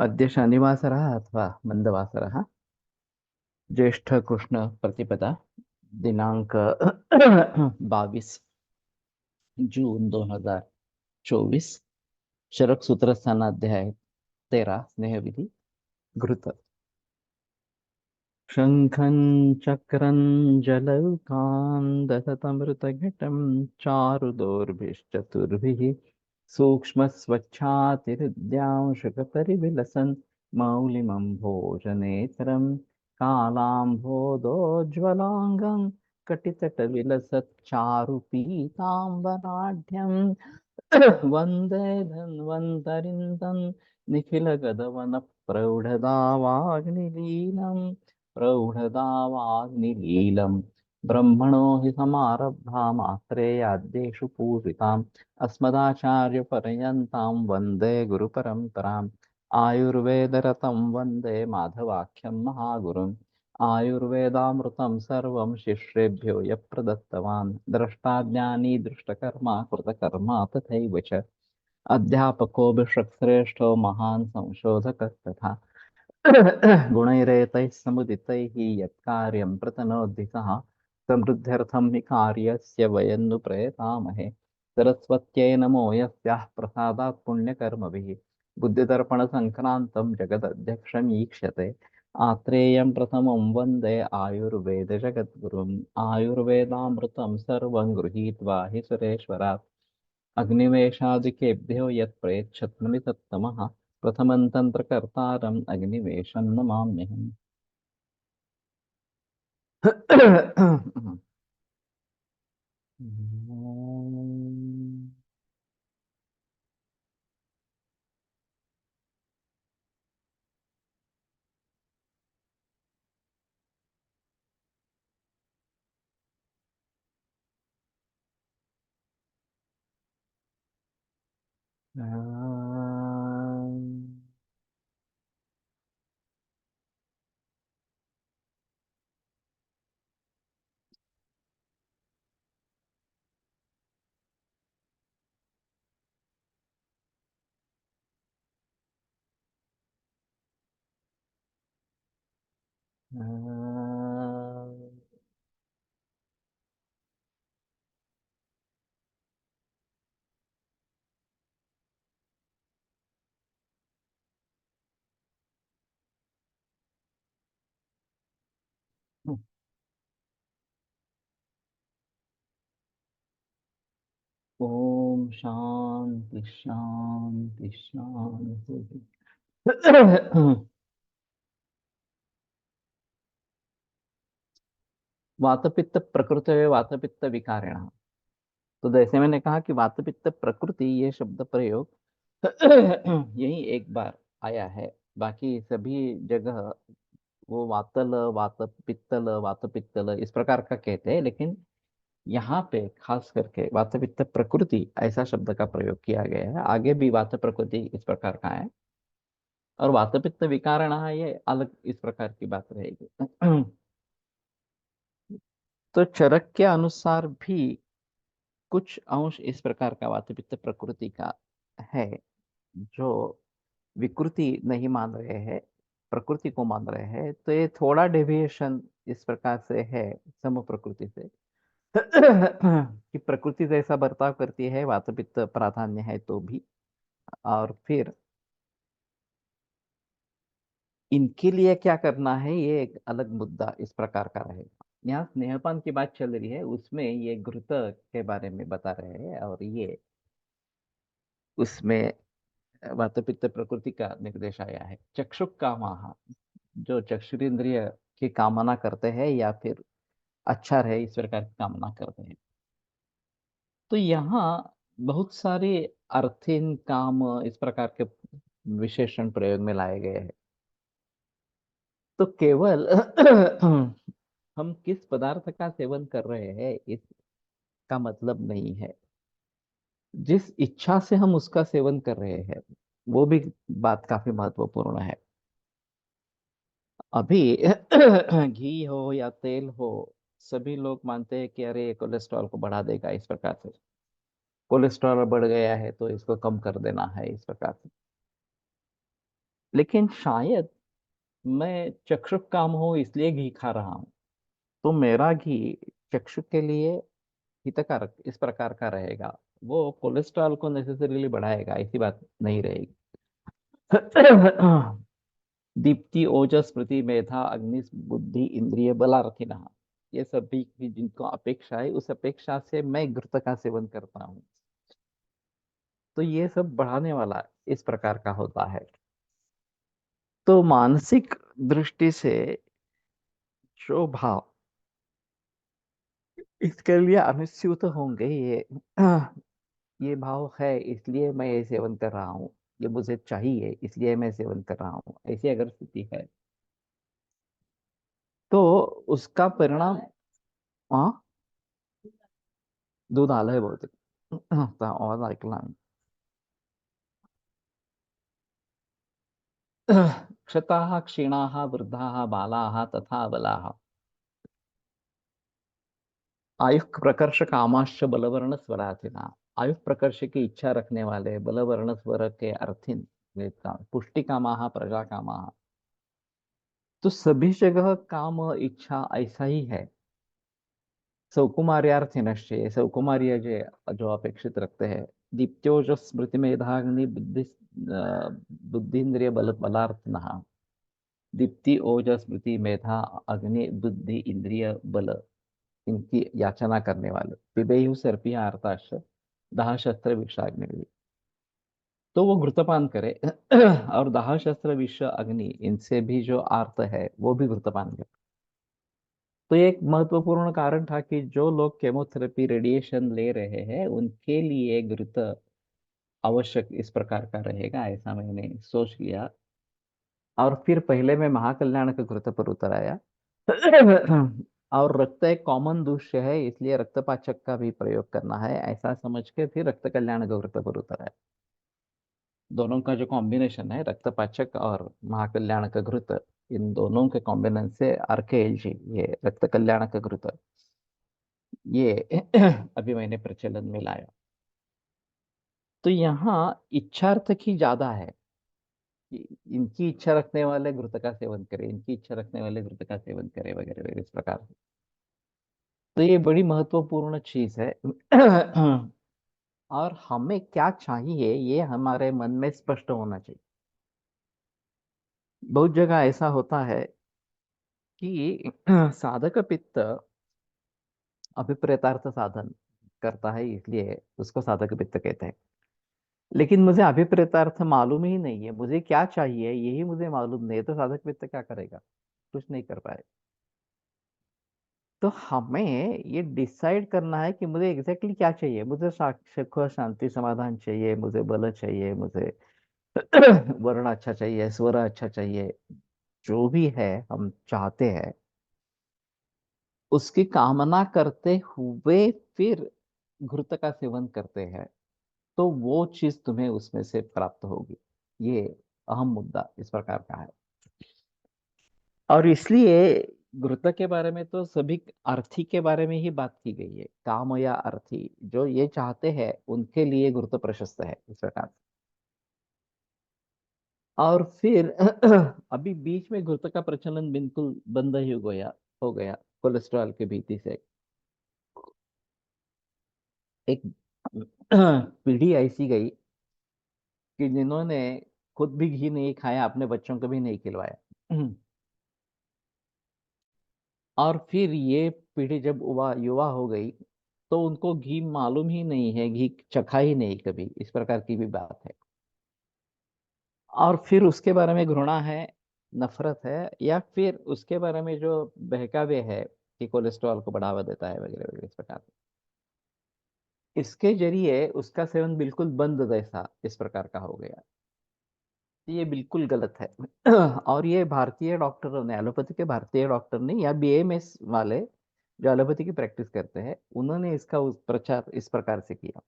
अद्य शनिवासरः अथवा मन्दवासरः ज्येष्ठकृष्णप्रतिपदा दिनांक 22 जून 2024। शरक सूत्र स्थानाध्याय 13 स्नेह विधि घृत। शंखं चक्रं जलौकान् दशतमृतघटं चारुदोर्भिश्चतुर्भिः सूक्ष्मस्वच्छातिहृद्यांशकपरिविलसन् मौलिमं भोजनेतरं कालाम्भोदोज्ज्वलाङ्गं कटितटविलसच्चारुपीताम्बराढ्यं वन्दे धन्वन्तरिन्दं निखिलगदवनप्रौढदावाग्निलीलम् प्रौढदावाग्निलीलम् ब्रह्मणो हि समारब्धामात्रेयाद्येषु पूजिताम् अस्मदाचार्यपर्यन्तां वन्दे गुरुपरम्पराम् आयुर्वेदरतं वन्दे माधवाख्यं महागुरुम् आयुर्वेदामृतं सर्वं शिष्येभ्यो यः प्रदत्तवान् द्रष्टाज्ञानी दृष्टकर्मा कृतकर्मा तथैव च अध्यापको विश्वश्रेष्ठो महान् संशोधकस्तथा गुणैरेतैः समुदितैः यत्कार्यं प्रतनोति सः समृद्ध्यर्थं हि कार्यस्य वयं नु प्रयतामहे सरस्वत्यै नमो यस्याः प्रसादात् पुण्यकर्मभिः बुद्धिदर्पणसङ्क्रान्तं जगदध्यक्षं ईक्ष्यते आत्रेयं प्रथमं वन्दे आयुर्वेदजगद्गुरुम् आयुर्वेदामृतं सर्वं गृहीत्वा हि सुरेश्वरात् अग्निवेशादिकेभ्यो यत् प्रयच्छत्मनि तत्तमः प्रथमं तन्त्रकर्तारम् अग्निवेशं नमाम्यहम्। ओम शांति शांति शांति। वातपित्त प्रकृति वातपित्त विकारिण। तो जैसे मैंने कहा कि वातपित्त प्रकृति ये शब्द प्रयोग यही एक बार आया है, बाकी सभी जगह वो वातल वात पित्तल वात पित्तल इस प्रकार का कहते हैं, लेकिन यहाँ पे खास करके वात पित्त प्रकृति ऐसा शब्द का प्रयोग किया गया है। आगे भी वात प्रकृति इस प्रकार का है और वात पित्त विकारण ये अलग इस प्रकार की बात रहेगी। तो चरक के अनुसार भी कुछ अंश इस प्रकार का वात पित्त प्रकृति का है जो विकृति नहीं मान रहे हैं, प्रकृति को मान रहे हैं। तो ये थोड़ा डेविएशन इस प्रकार से है सम प्रकृति से कि प्रकृति जैसा बर्ताव करती है, वातपित्त प्राधान्य है तो भी। और फिर इनके लिए क्या करना है ये एक अलग मुद्दा इस प्रकार का रहेगा। यहाँ स्नेहपान की बात चल रही है, उसमें ये घृत के बारे में बता रहे हैं और ये उसमें वातपित्त प्रकृति का निर्देश आया है। चक्षुक कामाः, जो चक्षुरेंद्रिय की कामना करते हैं या फिर अच्छा रहे इस प्रकार की कामना करते हैं। तो यहाँ बहुत सारे अर्थिन काम इस प्रकार के विशेषण प्रयोग में लाए गए हैं। तो केवल हम किस पदार्थ का सेवन कर रहे हैं इसका मतलब नहीं है, जिस इच्छा से हम उसका सेवन कर रहे हैं वो भी बात काफी महत्वपूर्ण है। अभी घी हो या तेल हो, सभी लोग मानते हैं कि अरे ये कोलेस्ट्रॉल को बढ़ा देगा, इस प्रकार से कोलेस्ट्रॉल बढ़ गया है तो इसको कम कर देना है इस प्रकार से। लेकिन शायद मैं चक्षुष काम हो इसलिए घी खा रहा हूँ, तो मेरा घी चक्षु के लिए हितकारक इस प्रकार का रहेगा। वो कोलेस्ट्रॉल को नेसेसरीली बढ़ाएगा ऐसी बात नहीं रहेगी। दीप्ति ओजस स्मृति मेधा अग्नि बुद्धि इंद्रिय बलारथिनः, ये सभी की जिनको अपेक्षा है उस अपेक्षा से मैं घृत का सेवन करता हूँ। तो ये सब बढ़ाने वाला इस प्रकार का होता है। तो मानसिक दृष्टि से जो भाव इसके लिए अनुस्यूत होंगे, ये भाव है इसलिए मैं ये सेवन कर रहा हूँ, ये मुझे चाहिए इसलिए मैं सेवन कर रहा हूँ, ऐसी अगर स्थिति है तो उसका परिणाम। हाँ, दूध आलंय बहुतेक. आवाज ऐकला मी. क्षताः क्षीणाः वृद्धाः बालाः तथा बलाः, आयुः प्रकर्ष कामाश्च बलवर्ण स्वराथिना, आयुः प्रकर्ष की इच्छा रखने वाले बलवर्ण स्वर के अर्थिन, पुष्टि कामाः प्रजा कामाः। तो सभी जगह काम इच्छा ऐसा ही है। सौकुमार्यार्थिनश्च, सौकुमार्य जो अपेक्षित रखते हैं। दीप्त्योज स्मृति मेधाग्नि बुद्धि बुद्धिन्द्रिय बल बलार्थिनः, दीप्ति ओज स्मृति मेधा अग्नि बुद्धि इंद्रिय बल, इनकी याचना करने वाले। पिबेयु सर्पिया अर्थाश दाह शस्त्र विषाग्नि, तो वो घृतपान करे। और दाह शस्त्र विष अग्नि, इनसे भी जो आर्त है वो भी घृतपान करे। तो ये एक महत्वपूर्ण कारण था कि जो लोग केमोथेरेपी रेडिएशन ले रहे हैं उनके लिए घृत आवश्यक इस प्रकार का रहेगा, ऐसा मैंने सोच लिया। और फिर पहले मैं महाकल्याण के घृत पर उतर आया। और रक्त एक कॉमन दूष्य है इसलिए रक्तपाचक का भी प्रयोग करना है ऐसा समझ के फिर रक्त कल्याण के घृत पर उतर आया। दोनों का जो कॉम्बिनेशन है रक्तपाचक और महाकल्याण का घृत, इन दोनों के कॉम्बिनेशन से आरकेएलजी, ये रक्त कल्याण का घृत, ये अभी मैंने प्रचलन में लाया। तो यहाँ इच्छार्थ की ज्यादा है कि इनकी इच्छा रखने वाले घृत का सेवन करें, इनकी इच्छा रखने वाले घृत का सेवन करें वगैरह वगैरह इस प्रकार से। तो ये बड़ी महत्वपूर्ण चीज है। और हमें क्या चाहिए ये हमारे मन में स्पष्ट होना चाहिए। बहुत जगह ऐसा होता है कि साधक पित्त अभिप्रेतार्थ साधन करता है इसलिए उसको साधक पित्त कहते हैं। लेकिन मुझे अभिप्रेतार्थ मालूम ही नहीं है, मुझे क्या चाहिए यही मुझे मालूम नहीं है, तो साधक पित्त क्या करेगा? कुछ नहीं कर पाए। तो हमें ये डिसाइड करना है कि मुझे एग्जैक्टली क्या चाहिए। मुझे सुख शांति समाधान चाहिए, मुझे बल चाहिए, मुझे वर्ण अच्छा चाहिए, स्वर अच्छा चाहिए, जो भी है हम चाहते हैं उसकी कामना करते हुए फिर घृत का सेवन करते हैं, तो वो चीज तुम्हें उसमें से प्राप्त होगी। ये अहम मुद्दा इस प्रकार का है। और इसलिए घृत के बारे में तो सभी अर्थी के बारे में ही बात की गई है। काम या अर्थी जो ये चाहते हैं उनके लिए घृत प्रशस्त है इस प्रकार से। और फिर अभी बीच में घृत का प्रचलन बिल्कुल बंद ही हो गया कोलेस्ट्रॉल के भीति से। एक पीढ़ी ऐसी गई कि जिन्होंने खुद भी घी नहीं खाया, अपने बच्चों को भी नहीं खिलवाया। और फिर ये पीढ़ी जब युवा युवा हो गई तो उनको घी मालूम ही नहीं है, घी चखा ही नहीं कभी, इस प्रकार की भी बात है। और फिर उसके बारे में घृणा है, नफरत है, या फिर उसके बारे में जो बहकावे है कि कोलेस्ट्रॉल को बढ़ावा देता है वगैरह वगैरह इस प्रकार से, इसके जरिए उसका सेवन बिल्कुल बंद जैसा इस प्रकार का हो गया। ये बिल्कुल गलत है। और ये भारतीय डॉक्टरों ने, एलोपैथी के भारतीय डॉक्टर ने या बीएमएस वाले जो एलोपैथी की प्रैक्टिस करते हैं उन्होंने इसका प्रचार इस प्रकार से किया।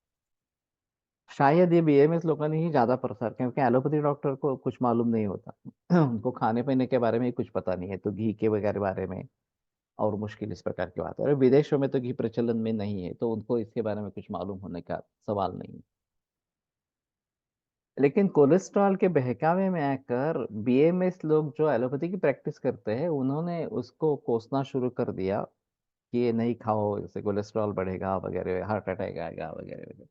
शायद ये बीएमएस लोगों ने ही ज्यादा प्रसार किया क्योंकि एलोपैथी डॉक्टर को कुछ मालूम नहीं होता। उनको खाने पीने के बारे में ही कुछ पता नहीं है, तो घी के वगैरह बारे में और मुश्किल इस प्रकार की बात है। और विदेशों में तो घी प्रचलन में नहीं है तो उनको इसके बारे में कुछ मालूम होने का सवाल नहीं है। लेकिन कोलेस्ट्रॉल के बहकावे में आकर बीएमएस लोग जो एलोपैथी की प्रैक्टिस करते हैं उन्होंने उसको कोसना शुरू कर दिया कि ये नहीं खाओ, इससे कोलेस्ट्रॉल बढ़ेगा वगैरह, हार्ट अटैक आएगा वगैरह वगैरह।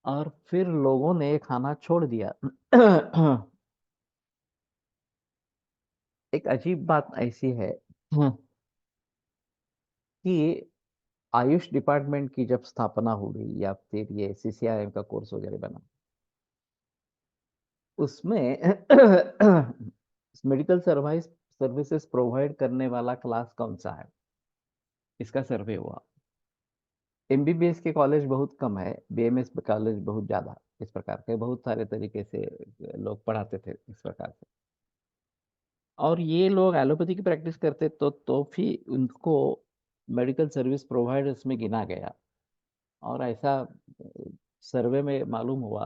और फिर लोगों ने ये खाना छोड़ दिया। एक अजीब बात ऐसी है कि आयुष डिपार्टमेंट की जब स्थापना हुई या फिर ये सीसीआईएम का कोर्स वगैरह बना, उसमें मेडिकल सर्विस सर्विसेज प्रोवाइड करने वाला क्लास कौन सा है, इसका सर्वे हुआ। एमबीबीएस के कॉलेज बहुत कम है, बीएमएस कॉलेज बहुत ज्यादा। इस प्रकार के बहुत सारे तरीके से लोग पढ़ाते थे इस प्रकार से। और ये लोग एलोपैथी की प्रैक्टिस करते तो भी उनको मेडिकल सर्विस प्रोवाइडर्स में गिना गया। और ऐसा सर्वे में मालूम हुआ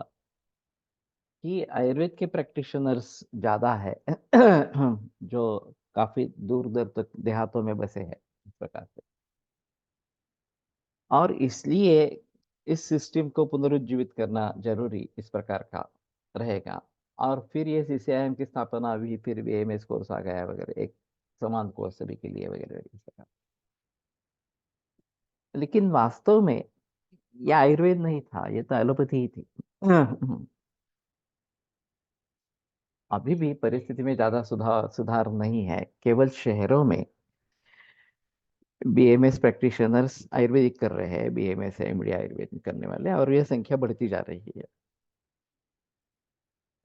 कि आयुर्वेद के प्रैक्टिशनर्स ज्यादा है जो काफी दूर दूर तक देहातों में बसे हैं इस प्रकार से। और इसलिए इस सिस्टम को पुनरुज्जीवित करना जरूरी इस प्रकार का रहेगा। और फिर ये सीसीआईएम की स्थापना हुई, फिर भी एमएस कोर्स आ गया वगैरह, एक समान कोर्स सभी के लिए वगैरह इस प्रकार। लेकिन वास्तव में ये आयुर्वेद नहीं था, ये तो एलोपैथी ही थी। अभी भी परिस्थिति में ज्यादा सुधार सुधार नहीं है। केवल शहरों में बीएमएस प्रैक्टिशनर्स आयुर्वेदिक कर रहे हैं, बीएमएस एमडी आयुर्वेदिक करने वाले, और ये संख्या बढ़ती जा रही है।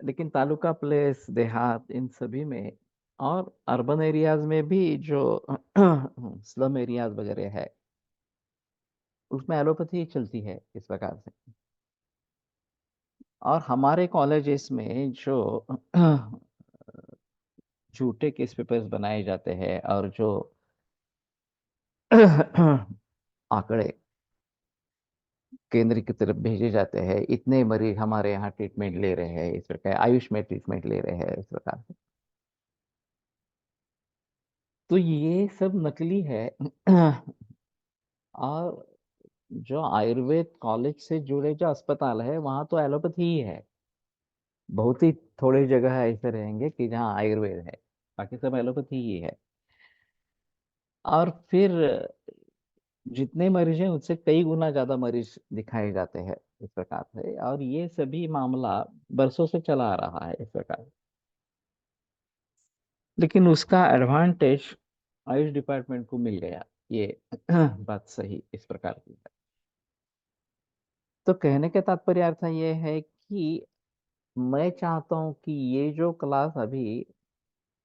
लेकिन तालुका प्लेस, देहात, इन सभी में और अर्बन एरियाज में भी जो स्लम एरियाज वगैरह है, उसमें एलोपैथी चलती है इस प्रकार से। और हमारे कॉलेजेस में जो झूठे केस पेपर्स बनाए जाते हैं और जो आंकड़े केंद्र की तरफ भेजे जाते हैं, इतने मरीज हमारे यहाँ ट्रीटमेंट ले रहे हैं इस प्रकार, आयुष में ट्रीटमेंट ले रहे हैं इस प्रकार से, तो ये सब नकली है। और जो आयुर्वेद कॉलेज से जुड़े जो अस्पताल है वहाँ तो एलोपैथी ही है। बहुत ही थोड़ी जगह ऐसे रहेंगे कि जहाँ आयुर्वेद है, बाकी सब एलोपैथी ही है। और फिर जितने मरीज हैं उससे कई गुना ज्यादा मरीज दिखाए जाते हैं इस प्रकार से। और ये सभी मामला बरसों से चला आ रहा है इस प्रकार। लेकिन उसका एडवांटेज आयुष डिपार्टमेंट को मिल गया, ये बात सही इस प्रकार की है। तो कहने का तात्पर्य अर्थ ये है कि मैं चाहता हूँ कि ये जो क्लास अभी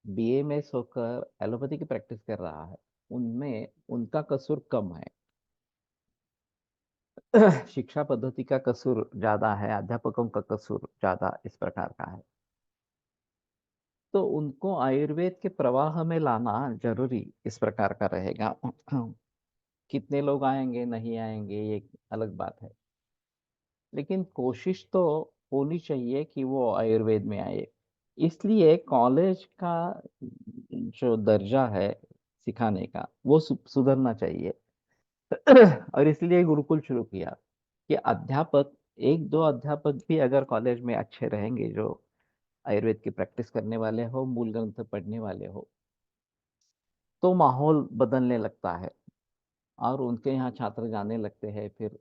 बीएमएस होकर एलोपैथी की प्रैक्टिस कर रहा है, उनमें उनका कसूर कम है। शिक्षा पद्धति का कसूर ज्यादा है, अध्यापकों का कसूर ज्यादा इस प्रकार का है। तो उनको आयुर्वेद के प्रवाह में लाना जरूरी इस प्रकार का रहेगा। कितने लोग आएंगे नहीं आएंगे ये एक अलग बात है, लेकिन कोशिश तो होनी चाहिए कि वो आयुर्वेद में आए। इसलिए कॉलेज का जो दर्जा है सिखाने का वो सुधरना चाहिए। और इसलिए गुरुकुल शुरू किया कि अध्यापक, एक दो अध्यापक भी अगर कॉलेज में अच्छे रहेंगे, जो आयुर्वेद की प्रैक्टिस करने वाले हो, मूल ग्रंथ पढ़ने वाले हो, तो माहौल बदलने लगता है। और उनके यहाँ छात्र जाने लगते हैं, फिर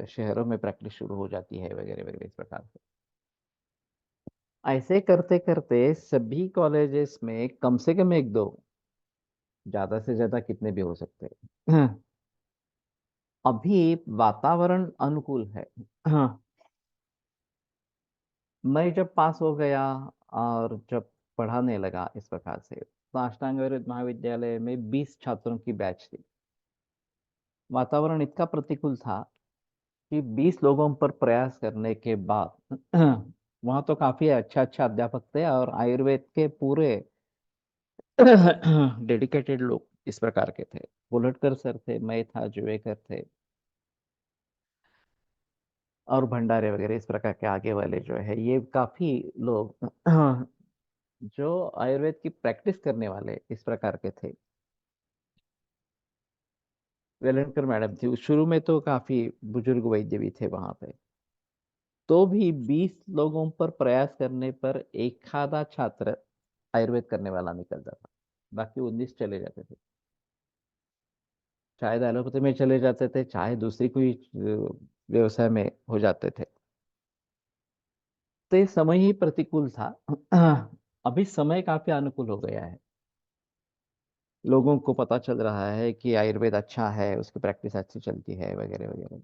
शहरों में प्रैक्टिस शुरू हो जाती है वगैरह वगैरह इस प्रकार से। ऐसे करते करते सभी कॉलेजेस में कम से कम एक दो, ज्यादा से ज्यादा कितने भी हो सकते हैं। अभी वातावरण अनुकूल है। मैं जब पास हो गया और जब पढ़ाने लगा इस प्रकार से, तो अष्टांग आयुर्वेद महाविद्यालय में 20 छात्रों की बैच थी। वातावरण इतना प्रतिकूल था कि 20 लोगों पर प्रयास करने के बाद वहाँ तो काफी अच्छा अच्छा अध्यापक थे और आयुर्वेद के पूरे डेडिकेटेड लोग इस प्रकार के थे। गोलटकर सर थे, मैं था, जुवेकर थे, और भंडारे वगैरह इस प्रकार के आगे वाले जो है, ये काफी लोग जो आयुर्वेद की प्रैक्टिस करने वाले इस प्रकार के थे। वेलणकर मैडम थी, शुरू में तो काफी बुजुर्ग वैद्य भी थे वहां पे। तो भी 20 लोगों पर प्रयास करने पर एक आधा छात्र आयुर्वेद करने वाला निकल जाता, बाकी 19 चले जाते थे। शायद एलोपैथी में चले जाते थे, चाहे दूसरी कोई व्यवसाय में हो जाते थे। तो ये समय ही प्रतिकूल था। अभी समय काफी अनुकूल हो गया है। लोगों को पता चल रहा है कि आयुर्वेद अच्छा है, उसकी प्रैक्टिस अच्छी चलती है, वगैरह वगैरह।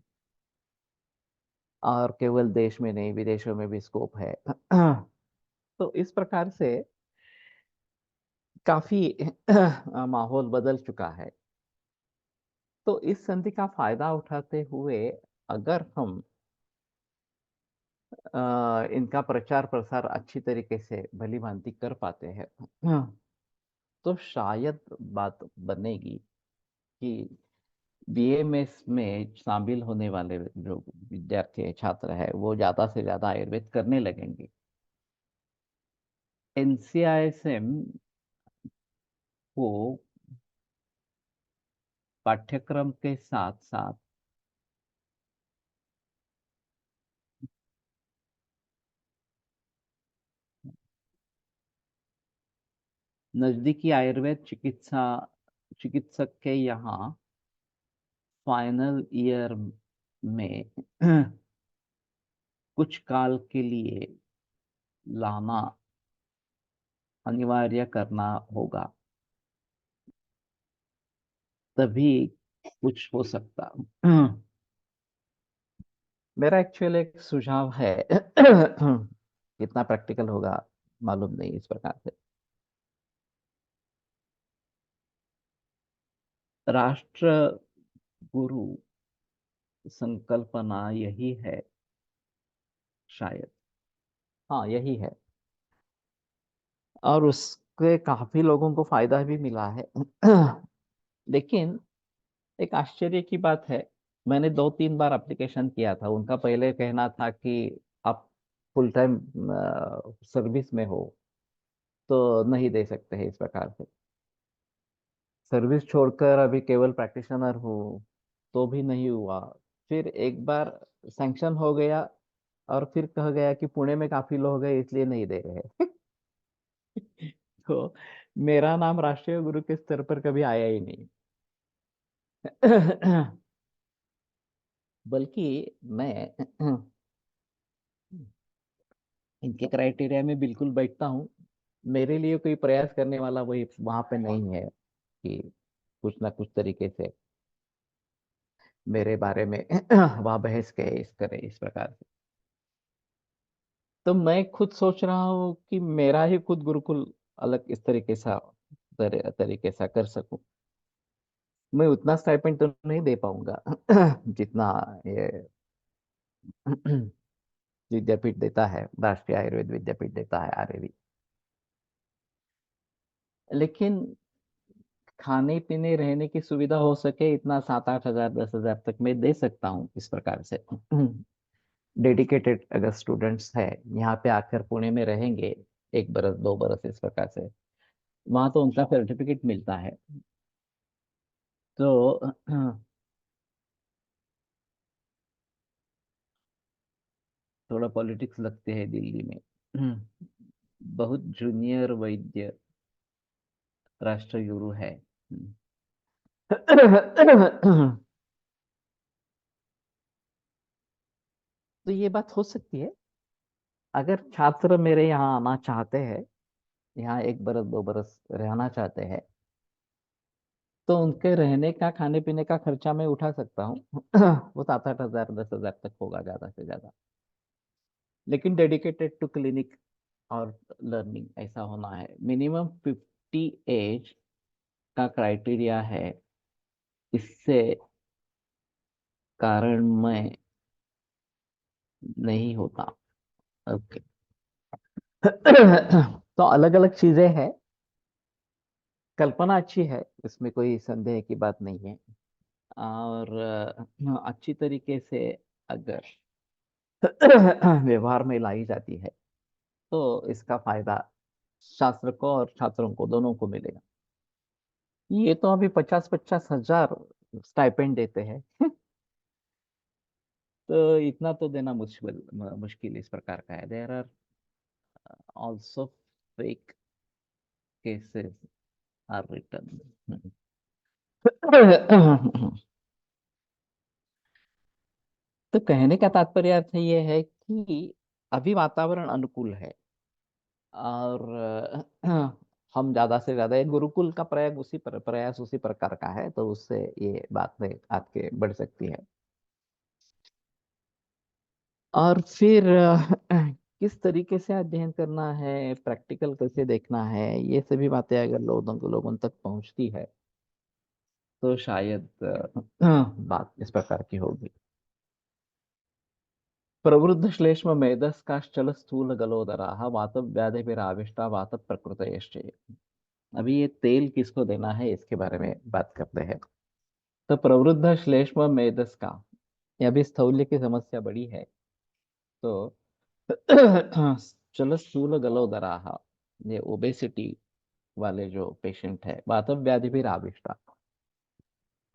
और केवल देश में नहीं, विदेशों में भी स्कोप है। तो इस प्रकार से काफी माहौल बदल चुका है। तो इस संधि का फायदा उठाते हुए अगर हम इनका प्रचार प्रसार अच्छी तरीके से भली भांति कर पाते हैं, तो शायद बात बनेगी कि बीएमएस में शामिल होने वाले जो विद्यार्थी है, छात्र है, वो ज्यादा से ज्यादा आयुर्वेद करने लगेंगे। एनसीआईएसएम को पाठ्यक्रम के साथ साथ नजदीकी आयुर्वेद चिकित्सक के यहाँ फाइनल ईयर में कुछ काल के लिए लाना अनिवार्य करना होगा, तभी कुछ हो सकता। मेरा एक्चुअल एक सुझाव है। कितना प्रैक्टिकल होगा मालूम नहीं इस प्रकार से। राष्ट्र गुरु संकल्पना यही है शायद। हाँ, यही है। और उसके काफी लोगों को फायदा भी मिला है। लेकिन एक आश्चर्य की बात है, मैंने 2-3 बार एप्लीकेशन किया था। उनका पहले कहना था कि आप फुल टाइम सर्विस में हो तो नहीं दे सकते हैं इस प्रकार से। सर्विस छोड़कर अभी केवल प्रैक्टिशनर हूँ तो भी नहीं हुआ। फिर एक बार सैंक्शन हो गया और फिर कहा गया कि पुणे में काफी लोग हैं इसलिए नहीं दे रहे। तो मेरा नाम राष्ट्रीय गुरु के स्तर पर कभी आया ही नहीं। बल्कि मैं इनके क्राइटेरिया में बिल्कुल बैठता हूँ। मेरे लिए कोई प्रयास करने वाला वही वहां पे नहीं है कि कुछ ना कुछ तरीके से मेरे बारे में वह बहस करे, इस करे इस प्रकार से। तो मैं खुद सोच रहा हूँ कि मेरा ही खुद गुरुकुल अलग इस तरीके सा तरीके सा कर सकूं। मैं उतना स्टाइपेंड तो नहीं दे पाऊंगा जितना ये विद्यापीठ देता है, राष्ट्रीय आयुर्वेद विद्यापीठ देता है, आरएवी। लेकिन खाने पीने रहने की सुविधा हो सके इतना 7-8 हजार 10 हजार तक मैं दे सकता हूँ इस प्रकार से। डेडिकेटेड अगर स्टूडेंट्स है यहाँ पे आकर पुणे में रहेंगे 1 बरस 2 बरस इस प्रकार से, वहां तो उनका सर्टिफिकेट मिलता है। तो थोड़ा पॉलिटिक्स लगते हैं दिल्ली में। बहुत जूनियर वैद्य राष्ट्रगुरु है। तो ये बात हो सकती है। अगर छात्र मेरे यहाँ आना चाहते हैं, यहाँ 1 बरस 2 बरस रहना चाहते हैं, तो उनके रहने का खाने पीने का खर्चा मैं उठा सकता हूँ। वो 7-8 हजार 10 हजार तक होगा ज्यादा से ज्यादा। लेकिन डेडिकेटेड टू क्लिनिक और लर्निंग ऐसा होना है। मिनिमम 50 एज का क्राइटेरिया है। इससे कारण मैं नहीं होता। ओके। तो अलग अलग चीजें हैं। कल्पना अच्छी है, इसमें कोई संदेह की बात नहीं है। और अच्छी तरीके से अगर व्यवहार में लाई जाती है तो इसका फायदा शास्त्र को और छात्रों को दोनों को मिलेगा। ये तो अभी 50-50 हजार स्टाइपेंड देते हैं। तो इतना तो देना मुश्किल मुश्किल इस प्रकार का है। There are also fake cases are return. तो कहने का तात्पर्य अर्थ ये है कि अभी वातावरण अनुकूल है, और हम ज्यादा से ज्यादा एक गुरुकुल का प्रयास उसी प्रकार का है, तो उससे ये बातें आगे बढ़ सकती है। और फिर किस तरीके से अध्ययन करना है, प्रैक्टिकल कैसे देखना है, ये सभी बातें अगर लोगों तक पहुंचती है तो शायद बात इस प्रकार की होगी। प्रवृद्ध श्लेष्म मेदस्काश्चल स्थूल गलोदराः वातव्याधिभिराविष्टा वात प्रकृतयश्च। अभी ये तेल किसको देना है इसके बारे में बात करते हैं। तो प्रवृद्ध श्लेष्म मेदस का, ये अभी स्थौल्य की समस्या बड़ी है। तो चल स्थूल गलोदराः, ये ओबेसिटी वाले जो पेशेंट है, वातव्याधि भी आविष्टा,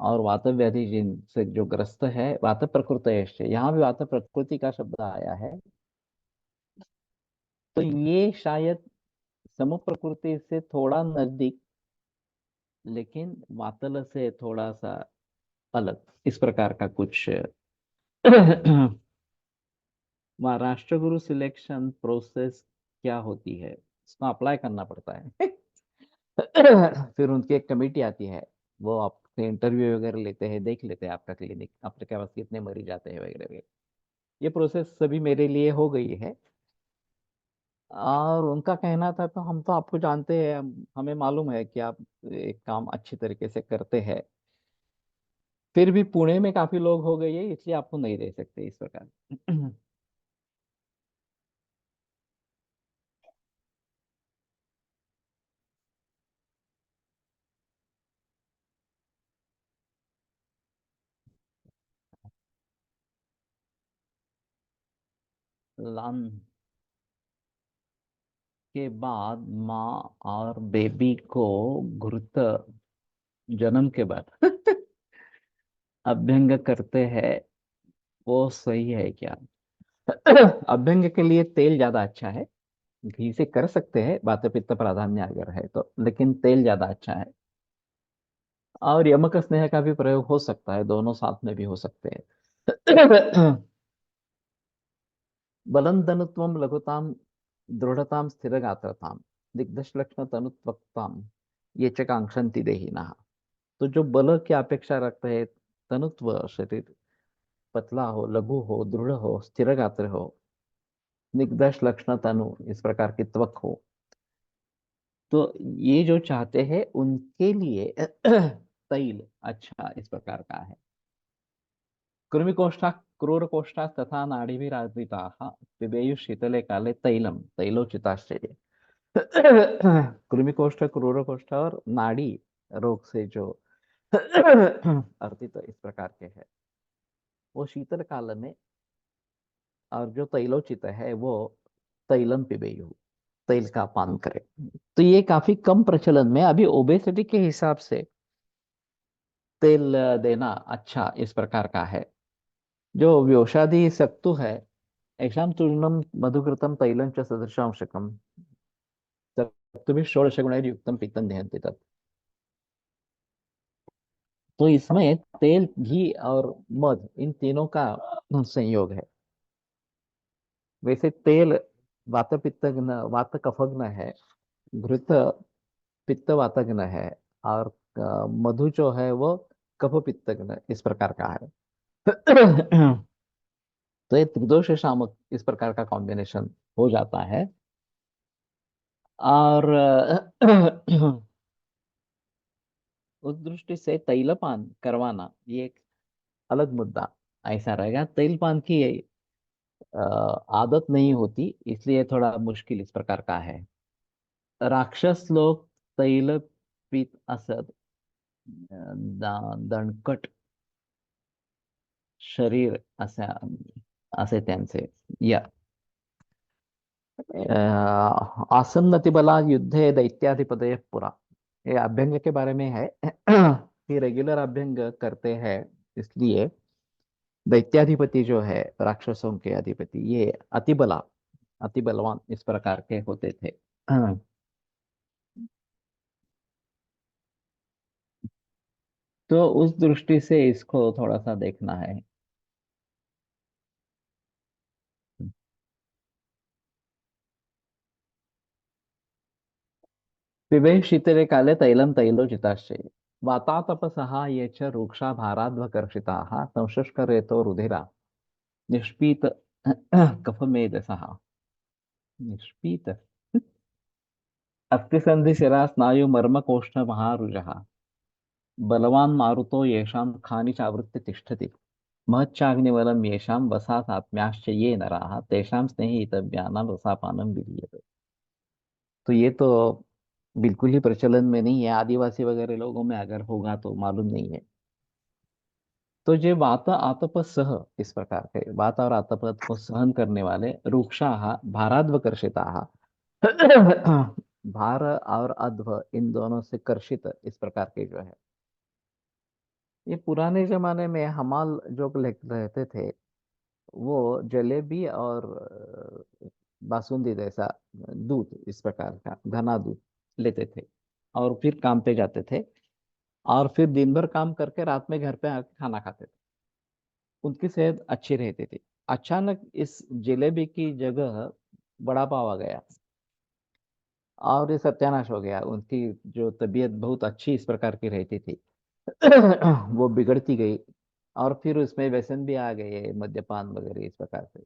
और वातव्याधि जिनसे जो ग्रस्त है, वात प्रकृत, यहाँ भी वात प्रकृति का शब्द आया है। तो ये शायद सम प्रकृति से थोड़ा नजदीक, लेकिन वातल से थोड़ा सा अलग, इस प्रकार का कुछ महाराष्ट्र गुरु सिलेक्शन प्रोसेस क्या होती है, इसको अप्लाई करना पड़ता है। फिर उनकी एक कमेटी आती है, वो आपसे इंटरव्यू वगैरह लेते हैं, देख लेते हैं आपका क्लिनिक, आपके पास कितने मरीज आते हैं वगैरह वगैरह। ये प्रोसेस सभी मेरे लिए हो गई है। और उनका कहना था, तो हम तो आपको जानते हैं, हमें मालूम है कि आप एक काम अच्छी तरीके से करते हैं, फिर भी पुणे में काफी लोग हो गए हैं, इसलिए आपको नहीं दे सकते इस प्रकार। लान के बाद माँ और बेबी को घुरत जन्म के बाद अभ्यंग करते हैं, वो सही है क्या? अभ्यंग के लिए तेल ज्यादा अच्छा है। घी से कर सकते हैं, वात पित्त प्राधान्य अगर है तो, लेकिन तेल ज्यादा अच्छा है। और यमक स्नेह का भी प्रयोग हो सकता है, दोनों साथ में भी हो सकते हैं। बलं तनुत्वम लघुताम दृढ़ताम स्थिर गात्रताम दिग्दश लक्षण तनुत्वक्ताम ये च कांक्षन्ति देहिनः। तो जो बल की अपेक्षा रखते हैं, तनुत्व शरीर पतला हो, लघु हो, दृढ़ हो, स्थिर गात्र हो, निग्दश लक्षण तनु इस प्रकार की त्वक हो, तो ये जो चाहते हैं उनके लिए तैल अच्छा इस प्रकार का है। कृमिकोष्ठा क्रूरकोष्ठा तथा नाड़ीभिरावृताः पिबेयुः शीतले काले तैलम तैलोचिताश्चर्य। कृमिकोष्ठ, क्रूरकोष्ठ और नाड़ी रोग से जो अर्थित इस प्रकार के है, वो शीतल काल में, और जो तैलोचित है वो तैलम पिबेयु, तेल का पान करे। तो ये काफी कम प्रचलन में, अभी ओबेसिटी के हिसाब से तेल देना अच्छा इस प्रकार का है। जो व्योषादि सत्तु है, यक्षां चूर्णम मधुकृतम तैलं च सदृशांशकम सत्तुभिः षोडशगुणैर्युक्तं पित्तं दहन्ति तत्। तो इसमें तेल, घी और मध, इन तीनों का संयोग है। वैसे तेल वात पित्तग्न, वात कफग्न है, घृत पित्त वातग्न है, और मधु जो है वो कफ पित्तग्न इस प्रकार का है। तो ये त्रिदोष शामक इस प्रकार का कॉम्बिनेशन हो जाता है। और उस दृष्टि से तैलपान करवाना ये एक अलग मुद्दा ऐसा रहेगा। तैलपान की अ, आदत नहीं होती, इसलिए थोड़ा मुश्किल इस प्रकार का है। राक्षस लोग तैल पीत असत, दणकट शरीर असा असे त्यांचे, या आसन्नतिबला युद्धे दैत्याधिपतय पुरा, ये अभ्यंग के बारे में है। कि रेगुलर अभ्यंग करते हैं, इसलिए दैत्याधिपति जो है, राक्षसों के अधिपति, ये अति बलवान इस प्रकार के होते थे। हाँ, तो उस दृष्टि से इसको थोड़ा सा देखना है। पिबेः शीतले काले तैलं तैलोचिताश्चैव वातातपसः ये च रूक्षा भाराध्वकर्षिताः संशुष्करेतो रुधिरा निष्पीत कफमेधसः। निष्पीत अस्थिसन्धिशिरा स्नायुमर्मकोष्ठमहारुजः बलवान् मारुतो येषां खानि चावृत्य तिष्ठति महच्चाग्निबलं येषां वसातात्म्याश्च ये नराः तेषां स्नेहितव्यानां रसापानं विधीयते। तो ये तो बिल्कुल ही प्रचलन में नहीं है, आदिवासी वगैरह लोगों में अगर होगा तो मालूम नहीं है। तो ये वात आतप सह, इस प्रकार के वात और आतप को सहन करने वाले रुक्षा भाराध्वकर्षिता, भार और अध्व इन दोनों से कर्षित इस प्रकार के जो है, ये पुराने जमाने में हमाल जो रहते थे, वो जलेबी और बासुंदी जैसा दूध इस प्रकार का घना दूध लेते थे और फिर काम पे जाते थे और फिर दिन भर काम करके रात में घर पे आके खाना खाते थे। उनकी सेहत अच्छी रहती थी। अचानक इस जलेबी की जगह बड़ा पाव आ गया और ये सत्यानाश हो गया। उनकी जो तबीयत बहुत अच्छी इस प्रकार की रहती थी वो बिगड़ती गई और फिर उसमें व्यसन भी आ गए, मद्यपान वगैरह इस प्रकार से,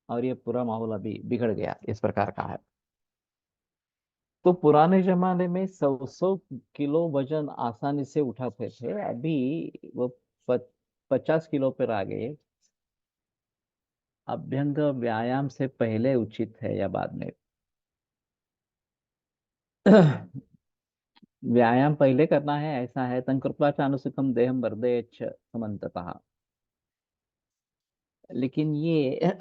और ये पूरा माहौल अभी बिगड़ गया इस प्रकार का है। तो पुराने जमाने में 100 100 किलो वजन आसानी से उठाते थे, अभी वो 50 किलो पर आ गए। अभ्यंग व्यायाम से पहले उचित है या बाद में? व्यायाम पहले करना है ऐसा है, तंकृत्वा चानुसुखम देहम वर्धयेच्छ समन्ततः। लेकिन ये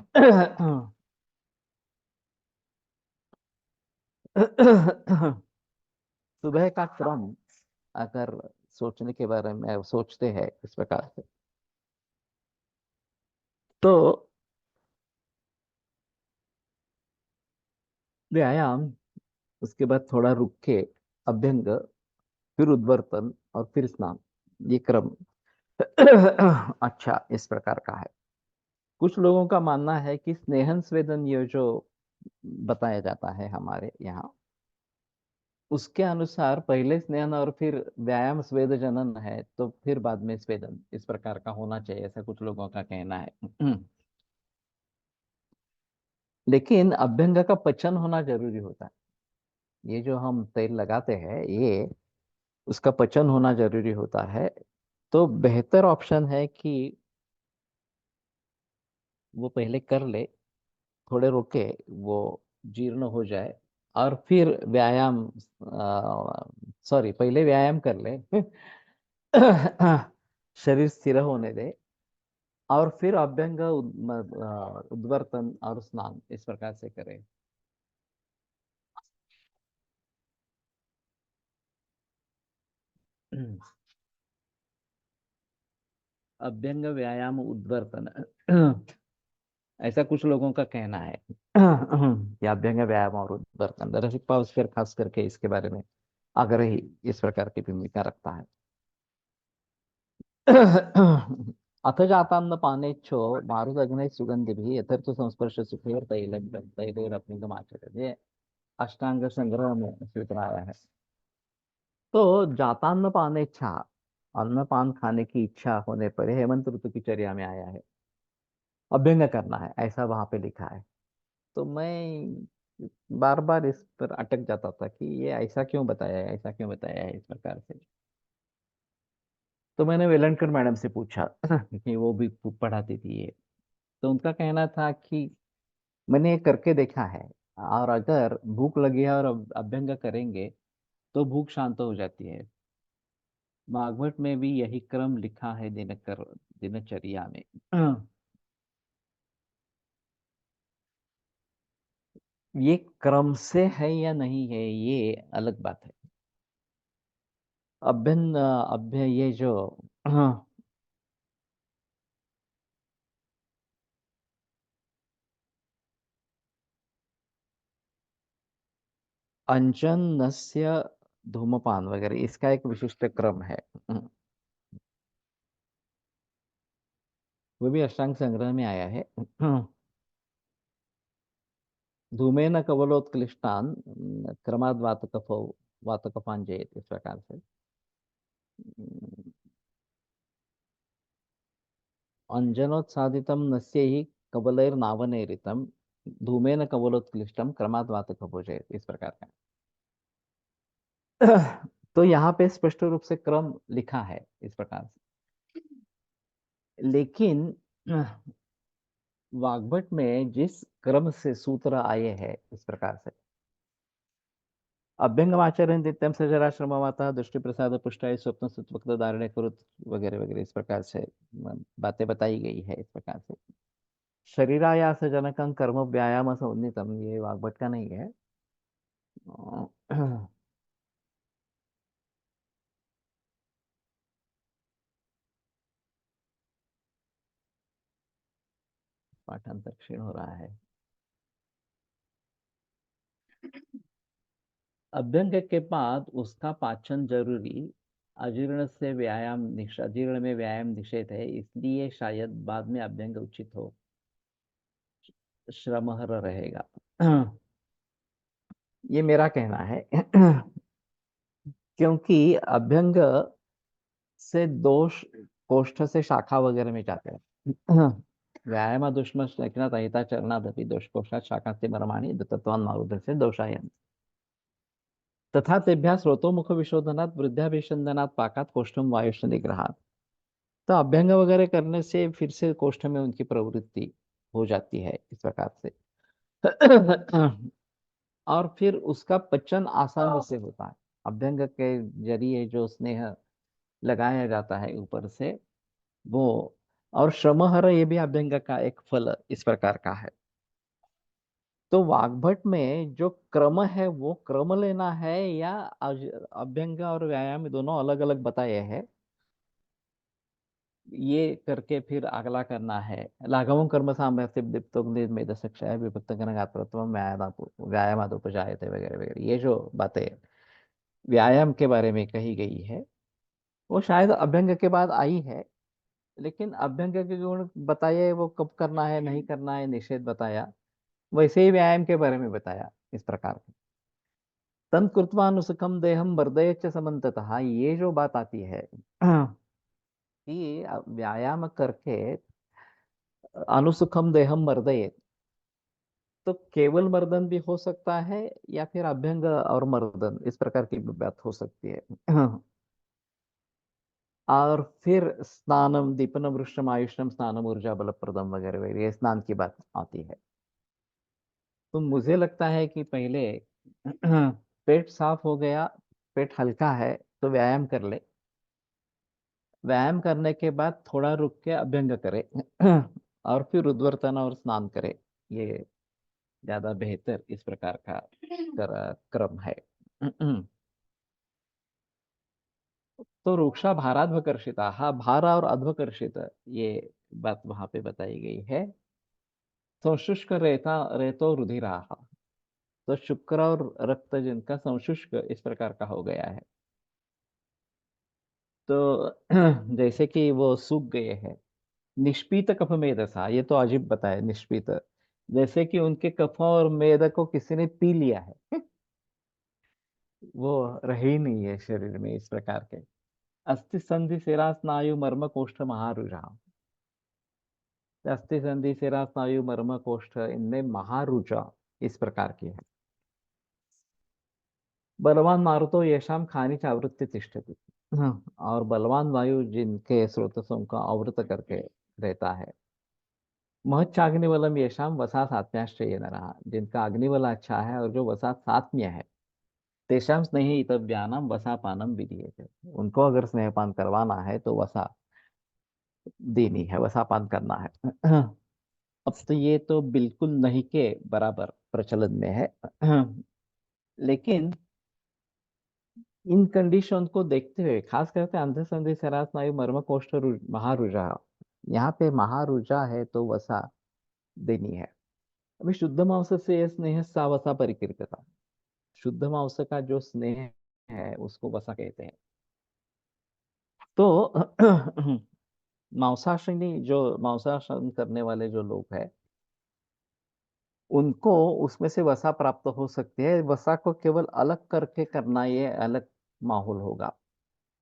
सुबह का क्रम अगर सोचने के बारे में सोचते हैं इस प्रकार से, तो व्यायाम, उसके बाद थोड़ा रुक के अभ्यंग, फिर उद्वर्तन और फिर स्नान, ये क्रम अच्छा इस प्रकार का है। कुछ लोगों का मानना है कि स्नेहन स्वेदन ये जो बताया जाता है हमारे यहाँ, उसके अनुसार पहले स्नेहन और फिर व्यायाम स्वेद जनन है, तो फिर बाद में स्वेदन इस प्रकार का होना चाहिए, ऐसा कुछ लोगों का कहना है। लेकिन अभ्यंग का पचन होना जरूरी होता है। ये जो हम तेल लगाते हैं, ये उसका पचन होना जरूरी होता है। तो बेहतर ऑप्शन है कि वो पहले कर ले, थोड़े रुके, वो जीर्ण हो जाए और फिर व्यायाम, सॉरी, पहले व्यायाम कर ले शरीर स्थिर होने दे और फिर अभ्यंग उद्वर्तन और स्नान इस प्रकार से करे। अभ्यंग व्यायाम उद्वर्तन ऐसा कुछ लोगों का कहना है। या अभ्यंग व्यायाम और उद्वर्तन, रसिक पावस्कर खास करके इसके बारे में आग्रही इस प्रकार की भूमिका रखता है। अथ जातान्न पानेच्छो मारुदग्ने सुगंधिभिः यथर्थ संस्पर्श सुखे तैलैरप्निगमाचरते, ये अष्टांग संग्रह में सूत्र आया है। तो जातान्न पानेच्छा, अन्न पान खाने की इच्छा होने पर हेमंत ऋतु की चर्या में आया है, अभ्यंग करना है ऐसा वहां पे लिखा है। तो मैं बार बार इस पर अटक जाता था कि ये ऐसा क्यों बताया है, ऐसा क्यों बताया है इस प्रकार से। तो मैंने वेलणकर मैडम से पूछा कि वो भी पढ़ाती थी ये। तो उनका कहना था कि मैंने ये करके देखा है, और अगर भूख लगी है और अभ्यंग करेंगे तो भूख शांत हो जाती है। भागवत में भी यही क्रम लिखा है दिनचर्या में। ये क्रम से है या नहीं है, ये अलग बात है। अभ्य ये जो अंजन, नस्य, धूमपान वगैरह इसका एक विशिष्ट क्रम है। वो भी अष्टांग संग्रह में आया है। धूमेन कवलोत्क्लिष्टान क्रमाद वातकफो वातकफान जयेत, इस प्रकार से। अंजनोत्सादितम नस्य ही कवलैर्नावनेरितम धूमेन कवलोत्क्लिष्टम क्रमाद वातकफो जयेत, इस प्रकार का। तो यहाँ पे स्पष्ट रूप से क्रम लिखा है इस प्रकार से। लेकिन वाग्भट में जिस क्रम से सूत्र आए हैं इस प्रकार से, अभ्यंगमाचरण नित्यम सजराश्रमवाता दृष्टि प्रसाद पुष्टाय स्वप्न सुत्वक्त धारणे कुरुत वगैरह वगैरह, इस प्रकार से बातें बताई गई है इस प्रकार से। शरीरायास जनकं कर्म व्यायाम समुन्नीतम, ये वाग्भट का नहीं है। पाठांतर क्षीण हो रहा है। अभ्यंग के बाद उसका पाचन जरूरी, अजीर्ण से व्यायाम अजीर्ण में व्यायाम निषेध है, इसलिए शायद बाद में अभ्यंग उचित हो, श्रमहर रहेगा। ये मेरा कहना है। क्योंकि अभ्यंग से दोष कोष्ठ से शाखा वगैरह में जाते हैं। व्यायाम दुष्म संहिता चरणादपि दोष कोष्ठात् शाखा से मर्माणि तत्वान मारुद्र से दोषायन तथा तेभ्यः स्रोतोमुख विशोधनात् वृद्धाभिषंदनात् पाकात् कोष्ठम वायुष्य निग्रहात्। तो अभ्यंग वगैरह करने से फिर से कोष्ठ में उनकी प्रवृत्ति हो जाती है इस प्रकार से। और फिर उसका पचन आसानी से होता है। अभ्यंग के जरिए जो स्नेह लगाया जाता है ऊपर से वो, और श्रमहर ये भी अभ्यंग का एक फल इस प्रकार का है। तो वाग्भट में जो क्रम है वो क्रम लेना है या अभ्यंग और व्यायाम दोनों अलग अलग बताए हैं, ये करके फिर अगला करना है। लाघवं कर्म सामर्थ्य दीप्तो मेद सक्षय विभक्त घनगात्रत्वम व्यायामादुपजायते वगैरह वगैरह, ये जो बातें व्यायाम के बारे में कही गई है वो शायद अभ्यंग के बाद आई है। लेकिन अभ्यंग के गुण बताए, वो कब करना है नहीं करना है निषेध बताया, वैसे ही व्यायाम के बारे में बताया इस प्रकार के। तन कृत्वानुसुखम देहम वर्धय च समन्ततः, ये जो बात आती है कि व्यायाम करके अनुसुखम देहम मर्दये, तो केवल मर्दन भी हो सकता है या फिर अभ्यंग और मर्दन, इस प्रकार की भी बात हो सकती है। और फिर स्नानम दीपनम वृष्णम आयुष्णम स्नानम ऊर्जा बलप्रदम वगैरह वगैरह, ये स्नान की बात आती है। तो मुझे लगता है कि पहले पेट साफ हो गया, पेट हल्का है तो व्यायाम कर ले, व्यायाम करने के बाद थोड़ा रुक के अभ्यंग करे, और फिर उद्वर्तन और स्नान करे, ये ज्यादा बेहतर इस प्रकार का क्रम है। तो रुक्षा भाराध्वकर्षिता, हाँ भार और अध्वकर्षित, ये बात वहां पे बताई गई है। तो शुष्क रेता रेतो रुधिरा, तो शुक्र और रक्त जिनका संशुष्क इस प्रकार का हो गया है, तो जैसे कि वो सूख गए हैं। निष्पीत कफ मेदसा, ये तो अजीब बताया निष्पीत, जैसे कि उनके कफ और मेद को किसी ने पी लिया है। वो रहे ही नहीं है शरीर में इस प्रकार के। अस्थि संधि शिरा स्नायु मर्म कोष्ठ महारुजा, अस्थि संधि शिरा स्नायु मर्म कोष्ठ, इनमें महारुजा इस प्रकार की है। बलवान मारुतो येषाम खानी चावृत्ति तिष्ठति, हाँ, और बलवान वायु जिनके स्रोतों का आवृत करके रहता है। महच्चाग्निबलम येषाम वसा सात्म्याश्चयेन रहा, जिनका अग्निबल अच्छा है और जो वसा सात्म्य है, तेषाम स्नेहितव्यानाम वसापानम विधीयते, उनको अगर स्नेहपान करवाना है तो वसा देनी है, वसापान करना है। अब तो ये तो बिल्कुल नहीं के बराबर प्रचलन में है। लेकिन इन कंडीशन को देखते हुए, खास करके अंध संधि सरा स्नायु मर्म कोष्ठ महारुजा, यहाँ पे महारुजा है तो वसा देनी है। अभी शुद्ध मांस से स्नेह सा वसा परिकीर्तता, शुद्ध मांस का जो स्नेह है उसको वसा कहते हैं। तो मांसाहारी जो मांसाहार करने वाले जो लोग हैं, उनको उसमें से वसा प्राप्त हो सकती है। वसा को केवल अलग करके करना, ये अलग माहौल होगा।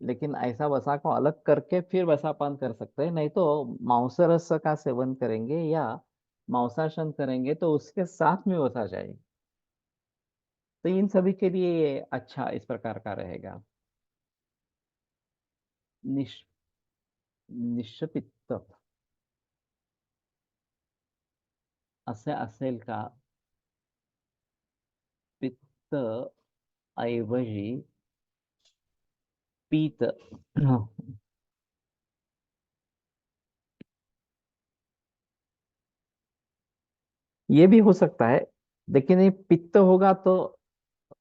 लेकिन ऐसा वसा को अलग करके फिर वसापान कर सकते हैं, नहीं तो मांस रस का सेवन करेंगे या मांसाशन करेंगे तो उसके साथ में वसा जाएगी। तो इन सभी के लिए ये अच्छा इस प्रकार का रहेगा। निश निश्पित्त असे असेल का? पित्त ऐवजी पीत ये भी हो सकता है, लेकिन ये पित्त होगा तो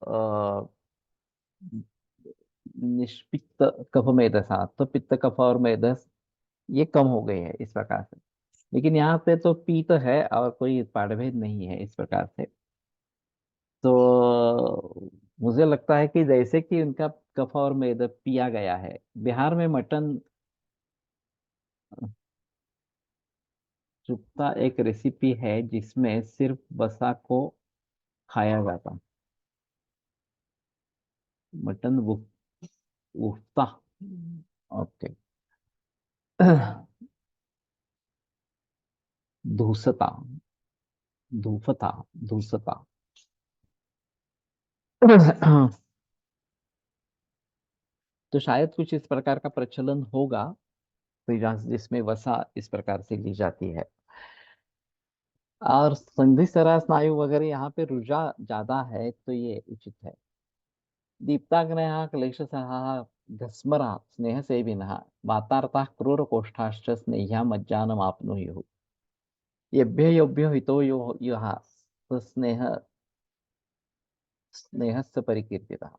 अ, निष्पित्त कफ मेदसा, तो पित्त कफ और मेदस ये कम हो गए हैं इस प्रकार से। लेकिन यहाँ पे तो पीत है और कोई पाठभेद नहीं है इस प्रकार से। तो मुझे लगता है कि जैसे कि उनका कफ और मेद पिया गया है, बिहार में मटन चुप्ता एक रेसिपी है जिसमें सिर्फ बसा को खाया जाता। मटन उफ्ता। ओके। धूसता, धूफता, धूसता। तो शायद कुछ इस प्रकार का प्रचलन होगा, तो जिसमें वसा इस प्रकार से ली जाती है। और संधि सरा स्नायु वगैरह यहाँ पे रुझा ज्यादा है तो ये उचित है। दीप्ताग्नयः क्लेशसः घस्मरा स्नेह सेविनः वातार्ताः क्रूर कोष्ठाश्च स्नेह्या मज्जानमाप्नुयुः येभ्यो योभ्यो हितो यो यः स स्नेहस्य परिकीर्तितः।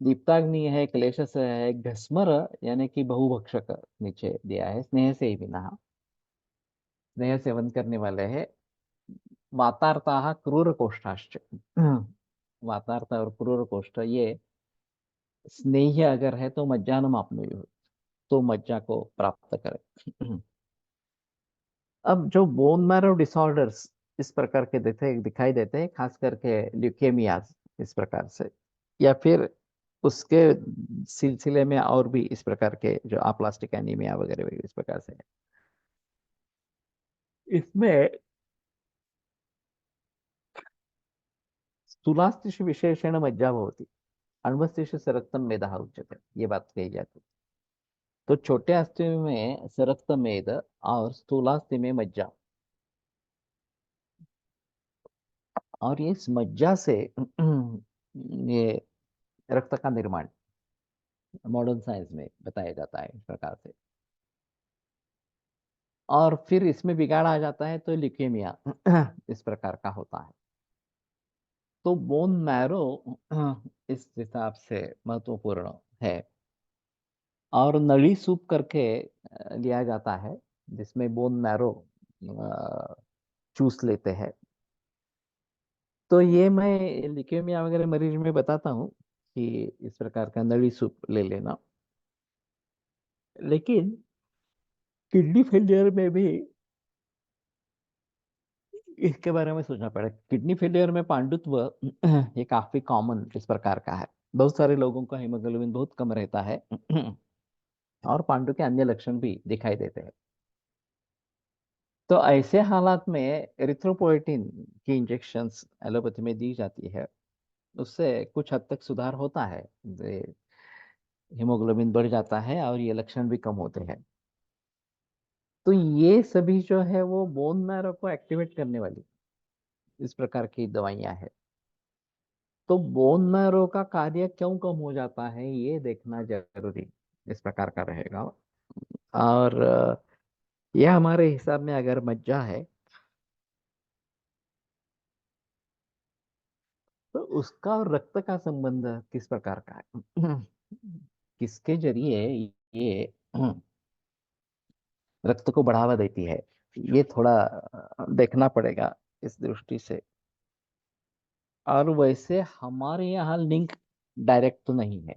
दीप्ताग्नि है, क्लेशस है, घस्मर यानी कि बहुभक्षक नीचे दिया है, स्नेह से ही बिना, स्नेह सेवन करने वाले है। वातार्ता क्रूर कोष्ठाश्च, वातार्ता और क्रूर कोष्ठ ये स्नेह अगर है तो मज्जानम आपनुयु, तो मज्जा को प्राप्त करे। अब जो बोन मैरो डिसऑर्डर्स इस प्रकार के दिखाई देते हैं, खास करके ल्यूकेमियाज इस प्रकार से, या फिर उसके सिलसिले में और भी इस प्रकार के जो अप्लास्टिक एनीमिया वगैरह वगैरह इस प्रकार से है। इसमें स्थूलास्तिषु विशेषण मज्जा भवति, अण्वस्तिषु सरक्तम मेदः उच्यते, ये बात कही जाती है। तो छोटे अस्थि में सरक्त मेद और स्थूलास्थि में मज्जा, और ये इस मज्जा से ये रक्त का निर्माण मॉडर्न साइंस में बताया जाता है इस प्रकार से। और फिर इसमें बिगाड़ आ जाता है तो ल्यूकेमिया इस प्रकार का होता है। तो बोन मैरो इस हिसाब से महत्वपूर्ण है। और नली सूप करके लिया जाता है, जिसमें बोन मैरो चूस लेते हैं। तो ये मैं ल्यूकेमिया वगैरह मरीज में बताता हूँ कि इस प्रकार का नली सूप ले लेना। लेकिन किडनी फेलियर में भी इसके बारे में सोचना पड़ेगा। किडनी फेलियर में पांडुत्व ये काफी कॉमन इस प्रकार का है। बहुत सारे लोगों का हीमोग्लोबिन बहुत कम रहता है और पांडु के अन्य लक्षण भी दिखाई देते हैं। तो ऐसे हालात में एरिथ्रोपोएटिन की इंजेक्शंस एलोपैथी में दी जाती है, उससे कुछ हद तक सुधार होता है। हीमोग्लोबिन बढ़ जाता है और ये लक्षण भी कम होते हैं। तो ये सभी जो है वो बोन मैरो को एक्टिवेट करने वाली इस प्रकार की दवाइयां है। तो बोन मैरो का कार्य क्यों कम हो जाता है ये देखना जरूरी इस प्रकार का रहेगा। और ये हमारे हिसाब में अगर मज्जा है तो उसका और रक्त का संबंध किस प्रकार का है, किसके जरिए ये रक्त को बढ़ावा देती है, ये थोड़ा देखना पड़ेगा इस दृष्टि से। और वैसे हमारे यहाँ लिंक डायरेक्ट तो नहीं है।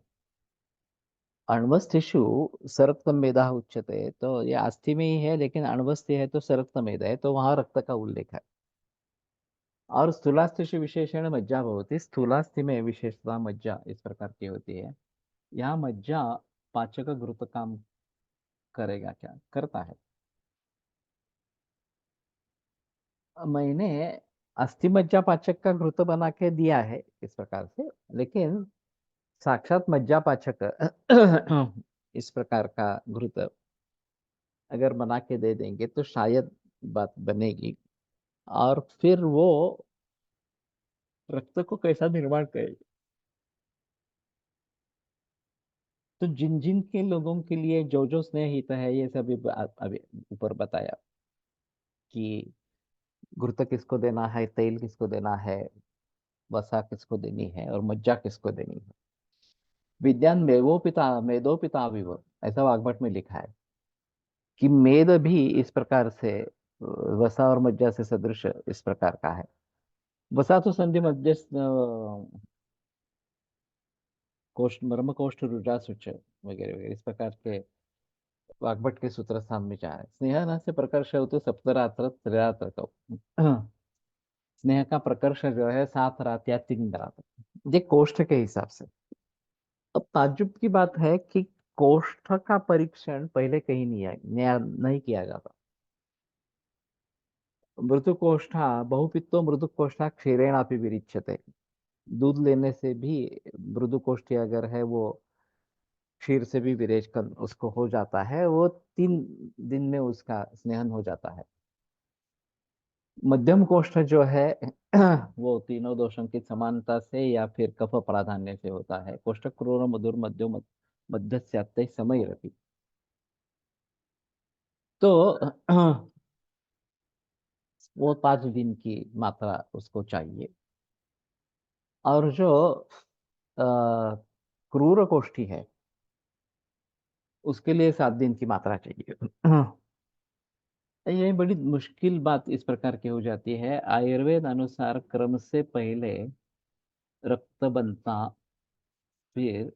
अण्वस्थिषु सरक्तमेदा उच्यते, तो ये अस्थि में ही है, लेकिन अण्वस्थि है तो सरक्तमेद है, तो वहां रक्त का उल्लेख है। और स्थूलास्थिषु विशेषण मज्जा भवति, स्थूलास्थि में विशेषता मज्जा इस प्रकार की होती है। यहाँ मज्जा पाचक घृत काम करेगा, क्या करता है? मैंने अस्थि मज्जा पाचक का घृत बना के दिया है इस प्रकार से, लेकिन साक्षात मज्जा पाचक इस प्रकार का घृत अगर बना के दे देंगे तो शायद बात बनेगी। और फिर वो रक्त को कैसा निर्माण करेगी? तो जिन जिन के लोगों के लिए जो जो स्नेह हित है, ये सभी अभी ऊपर बताया कि घृत किसको देना है, तेल किसको देना है, वसा किसको देनी है, और मज्जा किसको देनी है। विद्यान मेदो पिता विव, ऐसा वाग्भट में लिखा है कि मेद भी इस प्रकार से वसा और मज्जा से सदृश इस प्रकार का है। वसा तो संधि मध्य कोष्ठ, मर्म कोष्ठ रुजा सुच वगैरह वगैरह इस प्रकार के वाग्भट के सूत्र स्थान में जा है। स्नेह न से प्रकर्ष होते सप्तरात्र त्रिरात्र को, स्नेह का प्रकर्ष जो है 7 रात या 3 रात, ये कोष्ठ के हिसाब से। अब ताज्जुब की बात है कि कोष्ठ का परीक्षण पहले कहीं नहीं किया जाता। मृदुकोष्ठा बहुपित्तो मृदुकोष्ठा क्षीरेणापि विरिच्यते, दूध लेने से भी मृदुकोष्ठी अगर है वो क्षीर से भी विरेच कर उसको हो जाता है, वो 3 दिन में उसका स्नेहन हो जाता है। मध्यम कोष्ठ जो है वो तीनों दोषों की समानता से या फिर कफ प्राधान्य से होता है। कोष्ठ क्रूर मधुर मध्य मध्यस्यात्तै समय रति, तो वो 5 दिन की मात्रा उसको चाहिए। और जो अ, क्रूर कोष्ठी है उसके लिए 7 दिन की मात्रा चाहिए। ये बड़ी मुश्किल बात इस प्रकार की हो जाती है। आयुर्वेद अनुसार क्रम से पहले रक्त बनता, फिर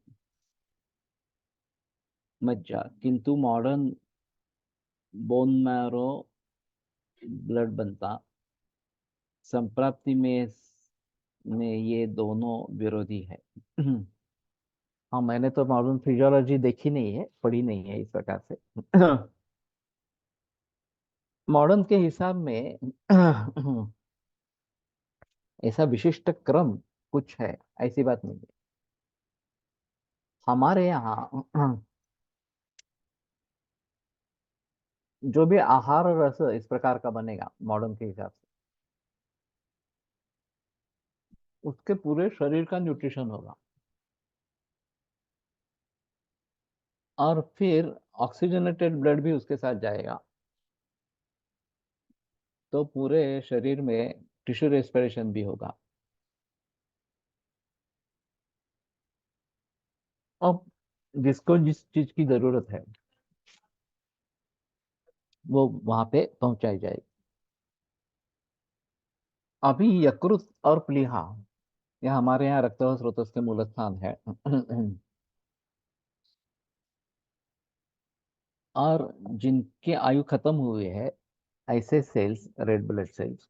मज्जा, किंतु मॉडर्न बोन मैरो ब्लड बनता, संप्राप्ति में ये दोनों विरोधी है। हाँ, मैंने तो मॉडर्न फिजियोलॉजी देखी नहीं है, पढ़ी नहीं है इस प्रकार से। मॉडर्न के हिसाब में ऐसा विशिष्ट क्रम कुछ है, ऐसी बात नहीं है हमारे यहाँ। जो भी आहार रस इस प्रकार का बनेगा मॉडर्न के हिसाब से, उसके पूरे शरीर का न्यूट्रिशन होगा। और फिर ऑक्सीजनेटेड ब्लड भी उसके साथ जाएगा, तो पूरे शरीर में टिश्यू रेस्पिरेशन भी होगा। अब जिसको जिस चीज की जरूरत है वो वहां पे पहुंचाई जाएगी। अभी यकृत और प्लीहा, यह हमारे यहाँ रक्त स्रोत के मूल स्थान है। और जिनके आयु खत्म हुए है, ऐसे सेल्स रेड ब्लड सेल्स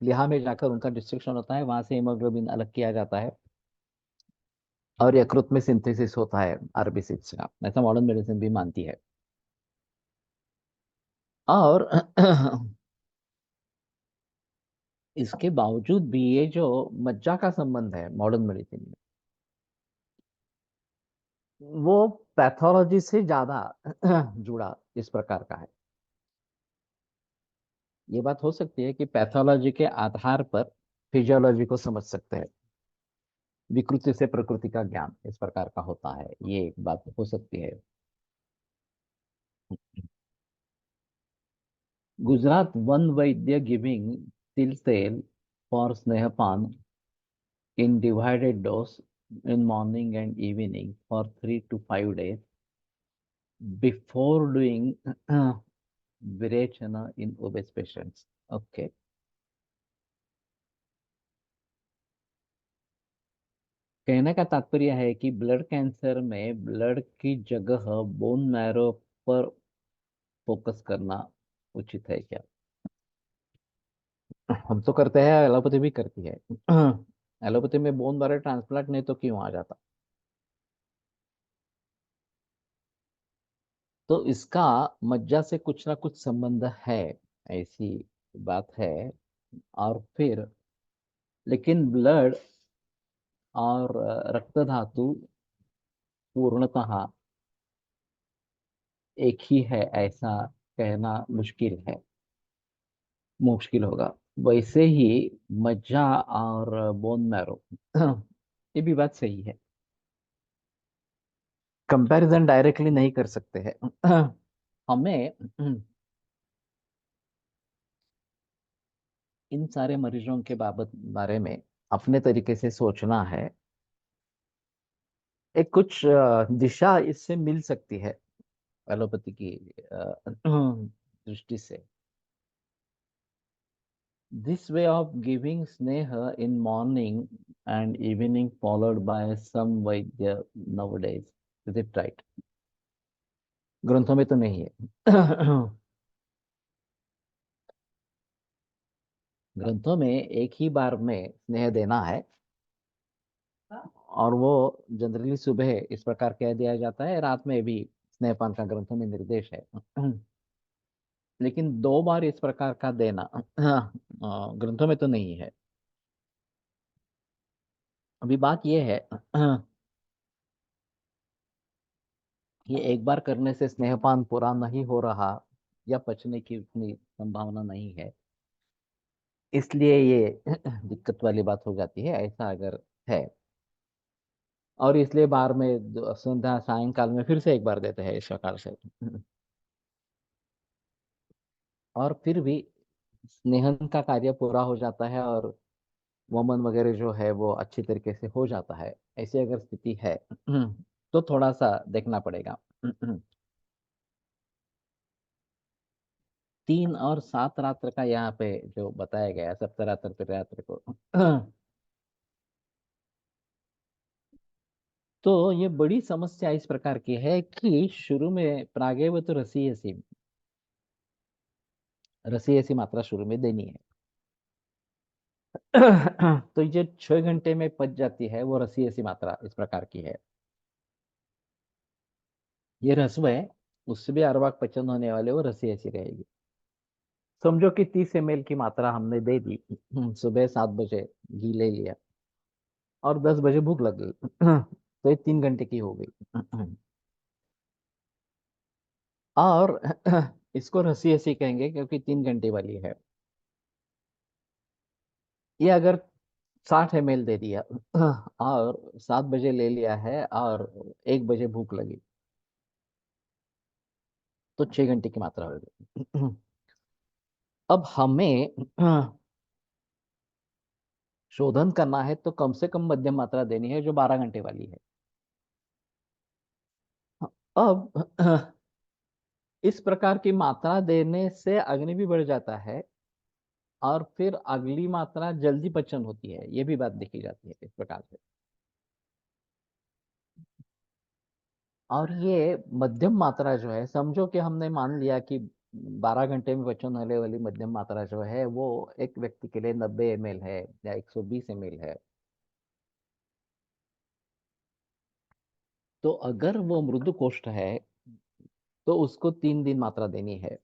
लिहा में जाकर उनका डिस्ट्रक्शन होता है, वहां से हीमोग्लोबिन अलग किया जाता है और यकृत में सिंथेसिस होता है आरबीसी का, ऐसा मॉडर्न मेडिसिन भी मानती है। और इसके बावजूद भी ये जो मज्जा का संबंध है मॉडर्न मेडिसिन में, वो पैथोलॉजी से ज्यादा जुड़ा इस प्रकार का है। ये बात हो सकती है कि पैथोलॉजी के आधार पर फिजियोलॉजी को समझ सकते हैं, विकृति से प्रकृति का ज्ञान इस प्रकार का होता है, ये एक बात हो सकती है। गुजरात वन वैद्य गिविंग तिल तेल for स्नेहपान in divided dose in morning and evening for 3 to 5 days before doing Virechana in obese patients. Okay. कहने का तात्पर्य है कि ब्लड कैंसर में ब्लड की जगह बोन मैरो पर फोकस करना उचित है क्या? हम तो करते हैं, एलोपैथी भी करती है। एलोपैथी में बोन मैरो ट्रांसप्लांट नहीं तो क्यों आ जाता? तो इसका मज्जा से कुछ ना कुछ संबंध है, ऐसी बात है। और फिर लेकिन ब्लड और रक्त धातु पूर्णतः एक ही है, ऐसा कहना मुश्किल होगा। वैसे ही मज्जा और बोन मैरो, ये भी बात सही है। कंपैरिजन डायरेक्टली नहीं कर सकते हैं। हमें इन सारे मरीजों के बारे में अपने तरीके से सोचना है। एक कुछ दिशा इससे मिल सकती है एलोपैथी की दृष्टि से। This way of giving sneha in morning and evening followed by some vaidya nowadays. Is it right? ग्रंथों में तो नहीं है। ग्रंथों में एक ही बार में स्नेह देना है, और वो जनरली सुबह इस प्रकार कह दिया जाता है, रात में भी स्नेहपान का ग्रंथों में निर्देश है। लेकिन दो बार इस प्रकार का देना ग्रंथों में तो नहीं है। अभी बात यह है कि एक बार करने से स्नेहपान पूरा नहीं हो रहा या पचने की उतनी संभावना नहीं है, इसलिए ये दिक्कत वाली बात हो जाती है, ऐसा अगर है। और इसलिए बार में संध्या सायंकाल में फिर से एक बार देते हैं इस प्रकार से। और फिर भी स्नेहन का कार्य पूरा हो जाता है और वमन वगैरह जो है वो अच्छी तरीके से हो जाता है। ऐसी अगर स्थिति है तो थोड़ा सा देखना पड़ेगा। 3 और 7 रात्र का यहाँ पे जो बताया गया, सप्तरात्र त्रिरात्र को, तो ये बड़ी समस्या इस प्रकार की है कि शुरू में प्रागेव तो रसी ऐसी मात्रा शुरू में देनी है। तो ये 6 घंटे में पच जाती है, वो रसी ऐसी मात्रा इस प्रकार की है। ये रस्व है, उससे भी अर्वाक पचन होने वाले वो रसी ऐसी रहेगी। समझो कि 30 ml की मात्रा हमने दे दी। सुबह 7 बजे घी ले लिया और 10 बजे भूख लग गई। तो ये 3 घंटे की हो गई। और इसको रसी ऐसी कहेंगे क्योंकि 3 घंटे वाली है। ये अगर 60 ml दे दिया और 7 बजे ले लिया है और 1 बजे भूख लगी, तो 6 घंटे की मात्रा हो गई। अब हमें शोधन करना है तो कम से कम मध्यम मात्रा देनी है जो 12 घंटे वाली है। अब इस प्रकार की मात्रा देने से अग्नि भी बढ़ जाता है और फिर अगली मात्रा जल्दी पचन होती है, ये भी बात देखी जाती है इस प्रकार से। और ये मध्यम मात्रा जो है, समझो कि हमने मान लिया कि 12 घंटे में पचन होने वाली मध्यम मात्रा जो है वो एक व्यक्ति के लिए 90 ml है या 120 ml है। तो अगर वो मृदु कोष्ठ है तो उसको 3 दिन मात्रा देनी है।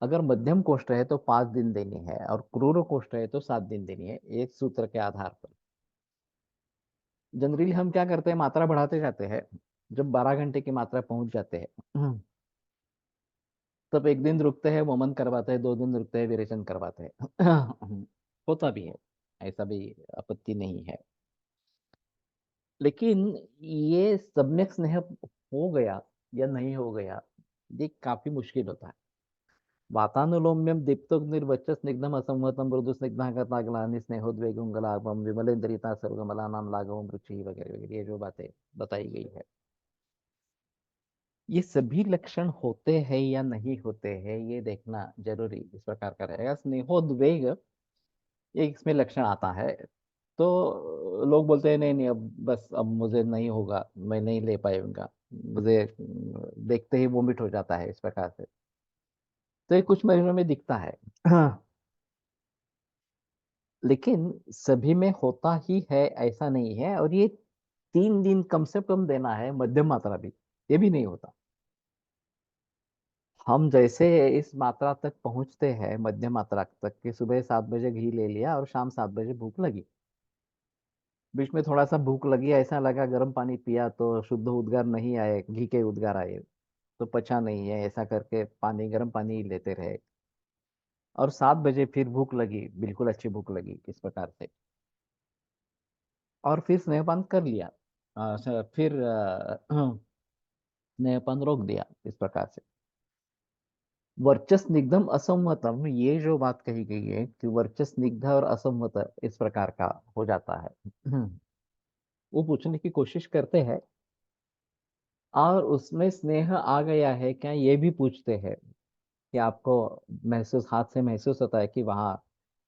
अगर मध्यम कोष्ठ है तो 5 दिन देनी है, और क्रूर कोष्ठ है तो 7 दिन देनी है, एक सूत्र के आधार पर। जनरली हम क्या करते हैं, मात्रा बढ़ाते जाते हैं। जब 12 घंटे की मात्रा पहुंच जाते हैं तब एक दिन रुकते हैं, वमन करवाते हैं, 2 दिन रुकते हैं, विरेचन करवाते हैं। होता भी है, ऐसा भी आपत्ति नहीं है। लेकिन ये सम्यक स्नेह हो गया या नहीं हो गया, ये काफी मुश्किल होता है। वातानुलोम्यम दीप्तोग्निर्वच्च स्निग्धम असंवतम मृदु स्निग्धागताग्लानि स्नेहोद्वेगुंगलाभम विमलेन्द्रिता सर्वमलानाम लाघवम रुचि वगैरह वगैरह, ये जो बातें बताई गई है, ये सभी लक्षण होते हैं या नहीं होते हैं, ये देखना जरूरी इस प्रकार का रहेगा। स्नेहोद्वेग ये इसमें लक्षण आता है। तो लोग बोलते हैं नहीं नहीं, अब बस अब मुझे नहीं होगा, मैं नहीं ले पाऊंगा, मुझे देखते ही वोमिट हो जाता है, इस प्रकार से। तो ये कुछ मरीजों में दिखता है। हाँ, लेकिन सभी में होता ही है ऐसा नहीं है, और ये 3 दिन कम से कम देना है, मध्यम मात्रा भी, ये भी नहीं होता। हम जैसे इस मात्रा तक पहुंचते हैं, मध्यम मात्रा तक, कि सुबह 7 बजे घी ले लिया और शाम 7 बजे भूख लगी। बीच में थोड़ा सा भूख लगी, ऐसा लगा गर्म पानी पिया तो शुद्ध उद्गार नहीं आए, घी के उद्गार आए, तो पचा नहीं है, ऐसा करके पानी, गर्म पानी ही लेते रहे। और 7 बजे फिर भूख लगी, बिल्कुल अच्छी भूख लगी, इस प्रकार से। और फिर स्नेहपान कर लिया। फिर स्नेहपान रोक दिया, इस प्रकार से। वर्चस्व स्निग्धम असंवतम, ये जो बात कही गई है कि वर्चस्व स्निग्ध और असंवत इस प्रकार का हो जाता है, वो पूछने की कोशिश करते हैं। और उसमें स्नेह आ गया है क्या, ये भी पूछते हैं कि आपको महसूस, हाथ से महसूस होता है कि वहाँ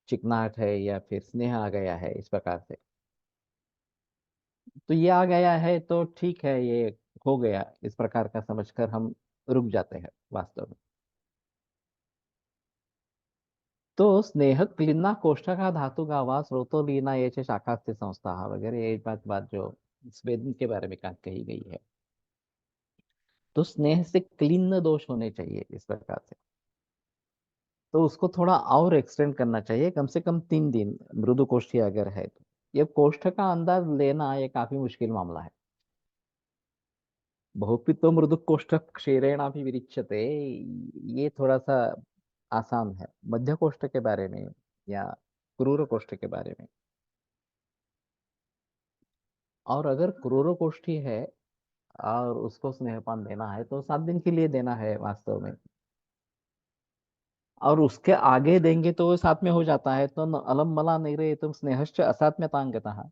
चिकनाहट है या फिर स्नेह आ गया है, इस प्रकार से। तो ये आ गया है तो ठीक है, ये हो गया, इस प्रकार का समझकर हम रुक जाते हैं वास्तव में। तो स्नेह क्लिन्ना कोष्ठका धातु गावा स्रोतो लीना ये च शाखास्ति संस्था वगैरह, ये बात जो स्वेदन के बारे में कही गई है। तो स्नेह से क्लीन दोष होने चाहिए, इस प्रकार से। तो उसको थोड़ा और एक्सटेंड करना चाहिए, कम से कम 3 दिन, मृदु कोष्ठी अगर है तो। ये कोष्ठ का अंदाज लेना ये काफी मुश्किल मामला है। बहुपित्तो मृदु कोष्ठ क्षीरेणापि विरिच्यते, ये थोड़ा सा आसान है। मध्य कोष्ठ के बारे में या क्रूर कोष्ठ के बारे में। और अगर क्रूर कोष्ठी है और उसको स्नेहपान देना है तो 7 दिन के लिए देना है वास्तव में। और उसके आगे देंगे तो वो साथ में हो जाता है, तो अलम मला नहीं रहे तुम स्नेहश्च असात्म्यतांगतः,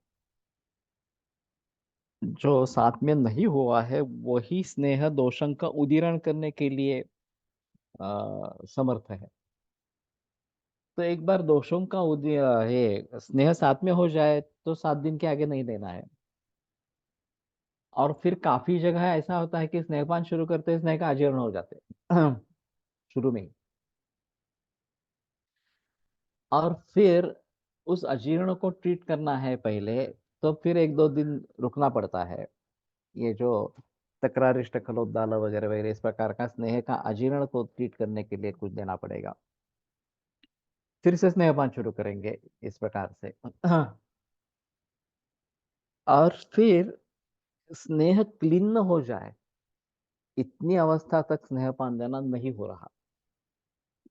जो साथ में नहीं हुआ है वही स्नेह दोषं का उदीरण करने के लिए समर्थ है। तो एक बार दोषों का ये स्नेह साथ में हो जाए तो 7 दिन के आगे नहीं देना है। और फिर काफी जगह ऐसा होता है कि स्नेहपान शुरू करते स्नेह का आजीर्ण हो जाते शुरू में ही। और फिर उस अजीर्ण को ट्रीट करना है पहले, तो फिर 1-2 दिन रुकना पड़ता है। ये जो तकरारिष्ट खलोद्दाल वगैरह वगैरह, इस प्रकार का स्नेह का अजीर्ण को ट्रीट करने के लिए कुछ देना पड़ेगा। फिर से स्नेहपान शुरू करेंगे, इस प्रकार से। और फिर स्नेह क्लीन हो जाए, इतनी अवस्था तक स्नेहपान देना नहीं हो रहा,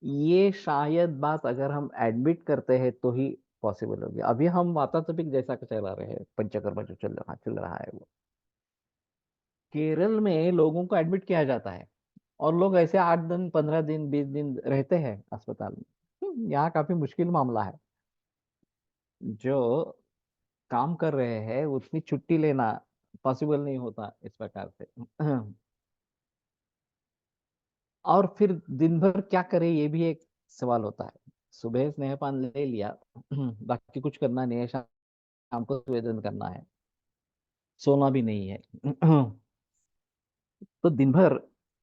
ये शायद बात अगर हम एडमिट करते हैं तो ही पॉसिबल होगी। अभी हम वातातपिक जैसा का चला रहे हैं, पंचकर्म जो चल रहा है वो। केरल में लोगों को एडमिट किया जाता है और लोग ऐसे 8 दिन, 15 दिन, 20 दिन रहते हैं अस्पताल में। यहाँ काफी मुश्किल मामला है। जो काम कर रहे हैं उतनी छुट्टी लेना पॉसिबल नहीं होता, इस प्रकार से। और फिर दिन भर क्या करे, ये भी एक सवाल होता है। सुबह स्नेहपान ले लिया, बाकी कुछ करना नहीं है, शाम को निवेदन करना है, सोना भी नहीं है। तो दिन भर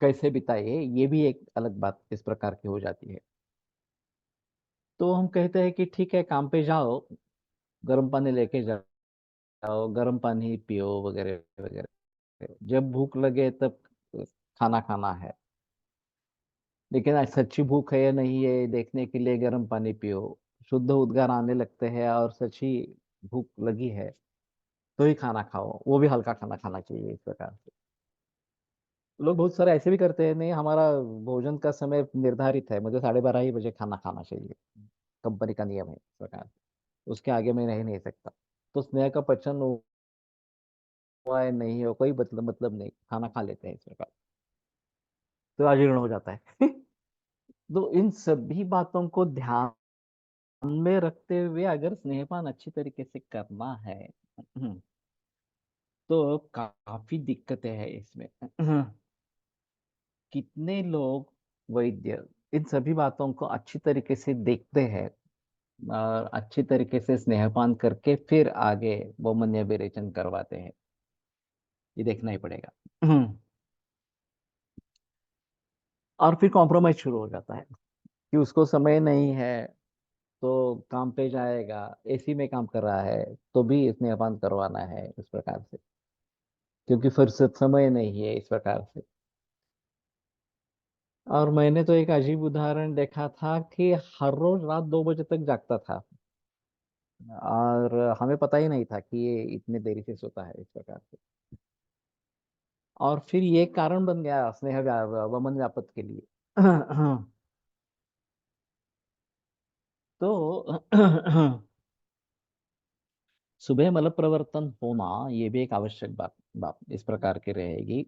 कैसे बिताए, ये भी एक अलग बात इस प्रकार की हो जाती है। तो हम कहते हैं कि ठीक है, काम पे जाओ, गर्म पानी लेके जाओ, गर्म पानी पियो वगैरह वगैरह, जब भूख लगे तब खाना खाना है। लेकिन आज सच्ची भूख है या नहीं है देखने के लिए गर्म पानी पियो, शुद्ध उद्गार आने लगते हैं और सच्ची भूख लगी है तो ही खाना खाओ, वो भी हल्का खाना खाना चाहिए, इस प्रकार से। लोग बहुत सारे ऐसे भी करते हैं, नहीं हमारा भोजन का समय निर्धारित है, मुझे 12:30 ही बजे खाना खाना चाहिए, कंपनी का नियम है, इस प्रकार से। उसके आगे मैं रह नहीं सकता। तो स्नेह का पचन हुआ है नहीं हो, कोई मतलब नहीं, खाना खा लेते हैं, इस प्रकार। तो अजीर्ण हो जाता है। तो इन सभी बातों को ध्यान में रखते हुए अगर स्नेहपान अच्छी तरीके से करना है, तो काफी दिक्कतें हैं इसमें। कितने लोग, वैद्य, इन सभी बातों को अच्छी तरीके से देखते हैं और अच्छी तरीके से स्नेहपान करके फिर आगे वमन या विरेचन करवाते हैं। ये देखना ही पड़ेगा। और फिर कॉम्प्रोमाइज शुरू हो जाता है कि उसको समय नहीं है तो काम पे जाएगा, एसी में काम कर रहा है तो भी स्नेहपान करवाना है इस प्रकार से, क्योंकि फुर्सत समय नहीं है इस प्रकार से। और मैंने तो एक अजीब उदाहरण देखा था कि हर रोज रात 2 बजे तक जागता था, और हमें पता ही नहीं था कि ये इतने देरी से सोता है इस प्रकार से। और फिर ये कारण बन गया वमन व्यापत के लिए। तो सुबह मल प्रवर्तन होना ये भी एक आवश्यक बात बात इस प्रकार की रहेगी।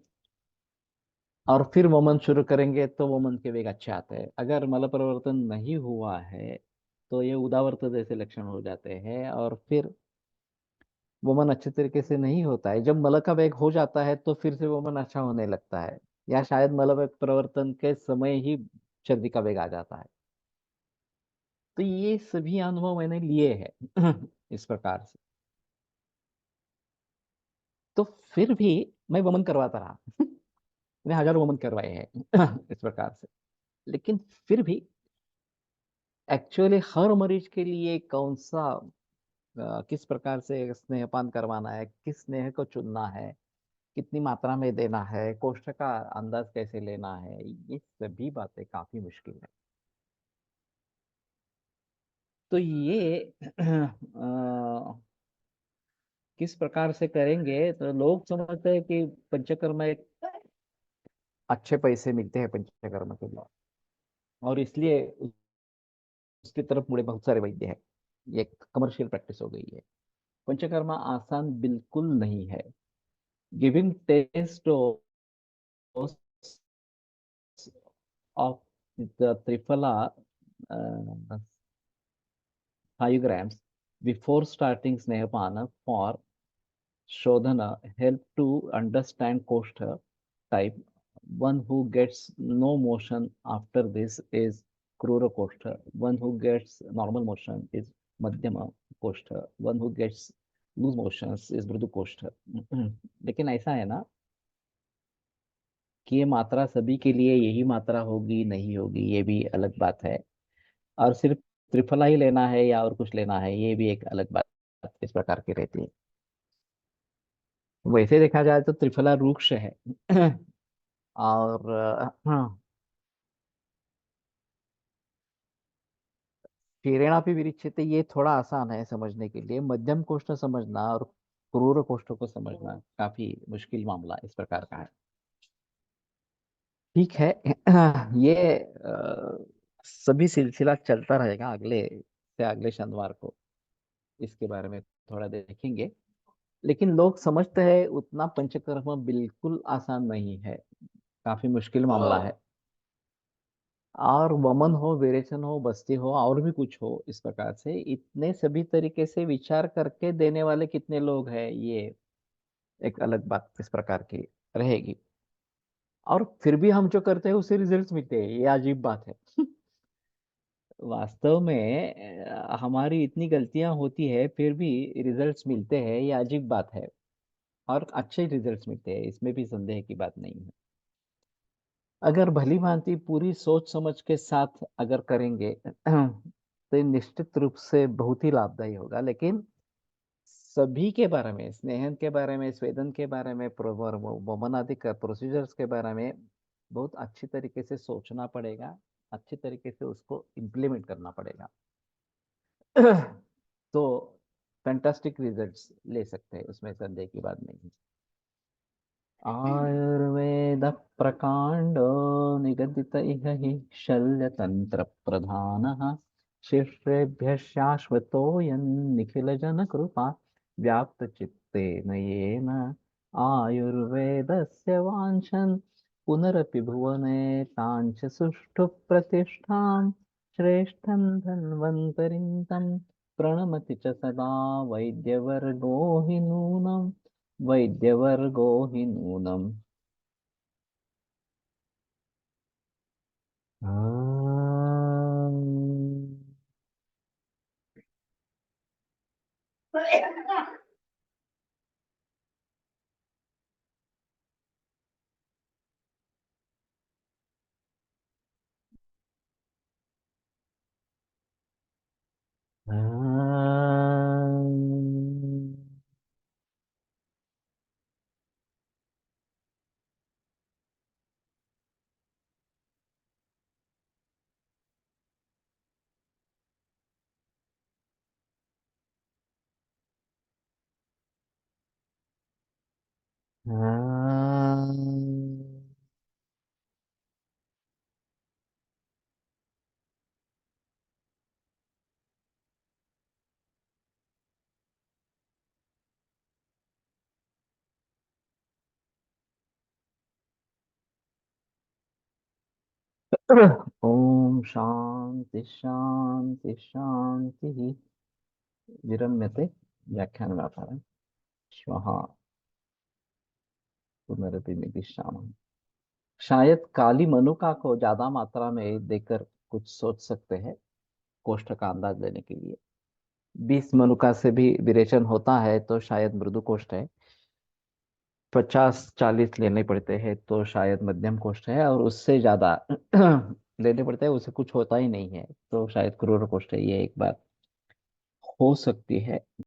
और फिर वमन शुरू करेंगे तो वमन के वेग अच्छे आते हैं। अगर मल परिवर्तन नहीं हुआ है तो ये उदावर्त जैसे लक्षण हो जाते हैं, और फिर वमन अच्छे तरीके से नहीं होता है। जब मल का वेग हो जाता है तो फिर से वमन अच्छा होने लगता है, या शायद मल वेग परिवर्तन के समय ही सर्दी का वेग आ जाता है। तो ये सभी अनुभव मैंने लिए हैं इस प्रकार से। तो फिर भी मैं वमन करवाता रहा। मैंने हजारों वमन करवाए हैं इस प्रकार से। लेकिन फिर भी एक्चुअली हर मरीज के लिए कौन सा किस प्रकार से स्नेहपान करवाना है, किस स्नेह को चुनना है, कितनी मात्रा में देना है, कोष्ठ का अंदाज कैसे लेना है, ये सभी बातें काफी मुश्किल है। तो ये किस प्रकार से करेंगे, तो लोग समझते हैं कि पंचकर्म एक अच्छे पैसे मिलते हैं पंचकर्म के लिए, और इसलिए उसकी तरफ मुड़े बहुत सारे वैद्य हैं। ये कमर्शियल प्रैक्टिस हो गई है। पंचकर्मा आसान बिल्कुल नहीं है। Giving taste of the Triphala, 5 grams before starting Snehapana for Shodhana help to understand Koshtha type. One who gets no motion after this is Krura Koshtha. One who gets normal motion is Madhyama Koshtha. One who gets loose motions is Mridu Koshtha. लेकिन ऐसा है ना कि ये मात्रा सभी के लिए यही मात्रा होगी नहीं होगी, ये भी अलग बात है। और सिर्फ त्रिफला ही लेना है या और कुछ लेना है, ये भी एक अलग बात इस प्रकार की रहती है। वैसे देखा जाए तो त्रिफला रुक्ष है। और हाँ, प्रेरणापि विरिच्यते ये थोड़ा आसान है समझने के लिए। मध्यम कोष्ठ समझना और क्रूर कोष्ठ को समझना काफी मुश्किल मामला इस प्रकार का है। ठीक है। ये सभी सिलसिला चलता रहेगा अगले से अगले शनिवार को, इसके बारे में थोड़ा देखेंगे। लेकिन लोग समझते हैं उतना पंचकर्म बिल्कुल आसान नहीं है, काफी मुश्किल मामला है। और वमन हो, विरेचन हो, बस्ती हो, और भी कुछ हो, इस प्रकार से इतने सभी तरीके से विचार करके देने वाले कितने लोग हैं, ये एक अलग बात इस प्रकार की रहेगी। और फिर भी हम जो करते हैं उससे रिजल्ट्स मिलते हैं, ये अजीब बात है। वास्तव में हमारी इतनी गलतियां होती है फिर भी रिजल्ट्स मिलते हैं, ये अजीब बात है। और अच्छे रिजल्ट्स मिलते हैं, इसमें भी संदेह की बात नहीं है। अगर भली भांति पूरी सोच समझ के साथ अगर करेंगे तो ये निश्चित रूप से बहुत ही लाभदायी होगा। लेकिन सभी के बारे में, स्नेहन के बारे में, स्वेदन के बारे में, वमन आदि का प्रोसीजर्स के बारे में बहुत अच्छी तरीके से सोचना पड़ेगा, अच्छी तरीके से उसको इम्प्लीमेंट करना पड़ेगा। तो फैंटास्टिक रिजल्ट्स ले सकते हैं, उसमें संदेह की बात नहीं। आयुर्वेद प्रकांडो निगदित इह हि शल्यतंत्र प्रधानः शिष्येभ्यः शाश्वतोऽयं निखिल जन कृपा व्याप्त चित्तेन येन आयुर्वेदस्य वाञ्छन् पुनरपि भुवने ताञ्च सुष्ठु प्रतिष्ठां श्रेष्ठं धन्वन्तरिं तं प्रणमति च सदा वैद्यवर्गो हि नूनम् वैद्यवर्गो हि नूनम्। आम्। ओम शांति शांति शांति। विरम्यते व्याख्यान व्यापार श्वः पुनरपि। शायद काली मनुका को ज्यादा मात्रा में देकर कुछ सोच सकते हैं कोष्ठ का अंदाज लेने के लिए। 20 मनुका से भी विरेचन होता है तो शायद मृदु कोष्ठ है। 50-40 लेने पड़ते हैं तो शायद मध्यम कोष्ठ है, और उससे ज्यादा लेने पड़ते हैं उसे कुछ होता ही नहीं है तो शायद क्रूर कोष्ठ है। ये एक बात हो सकती है।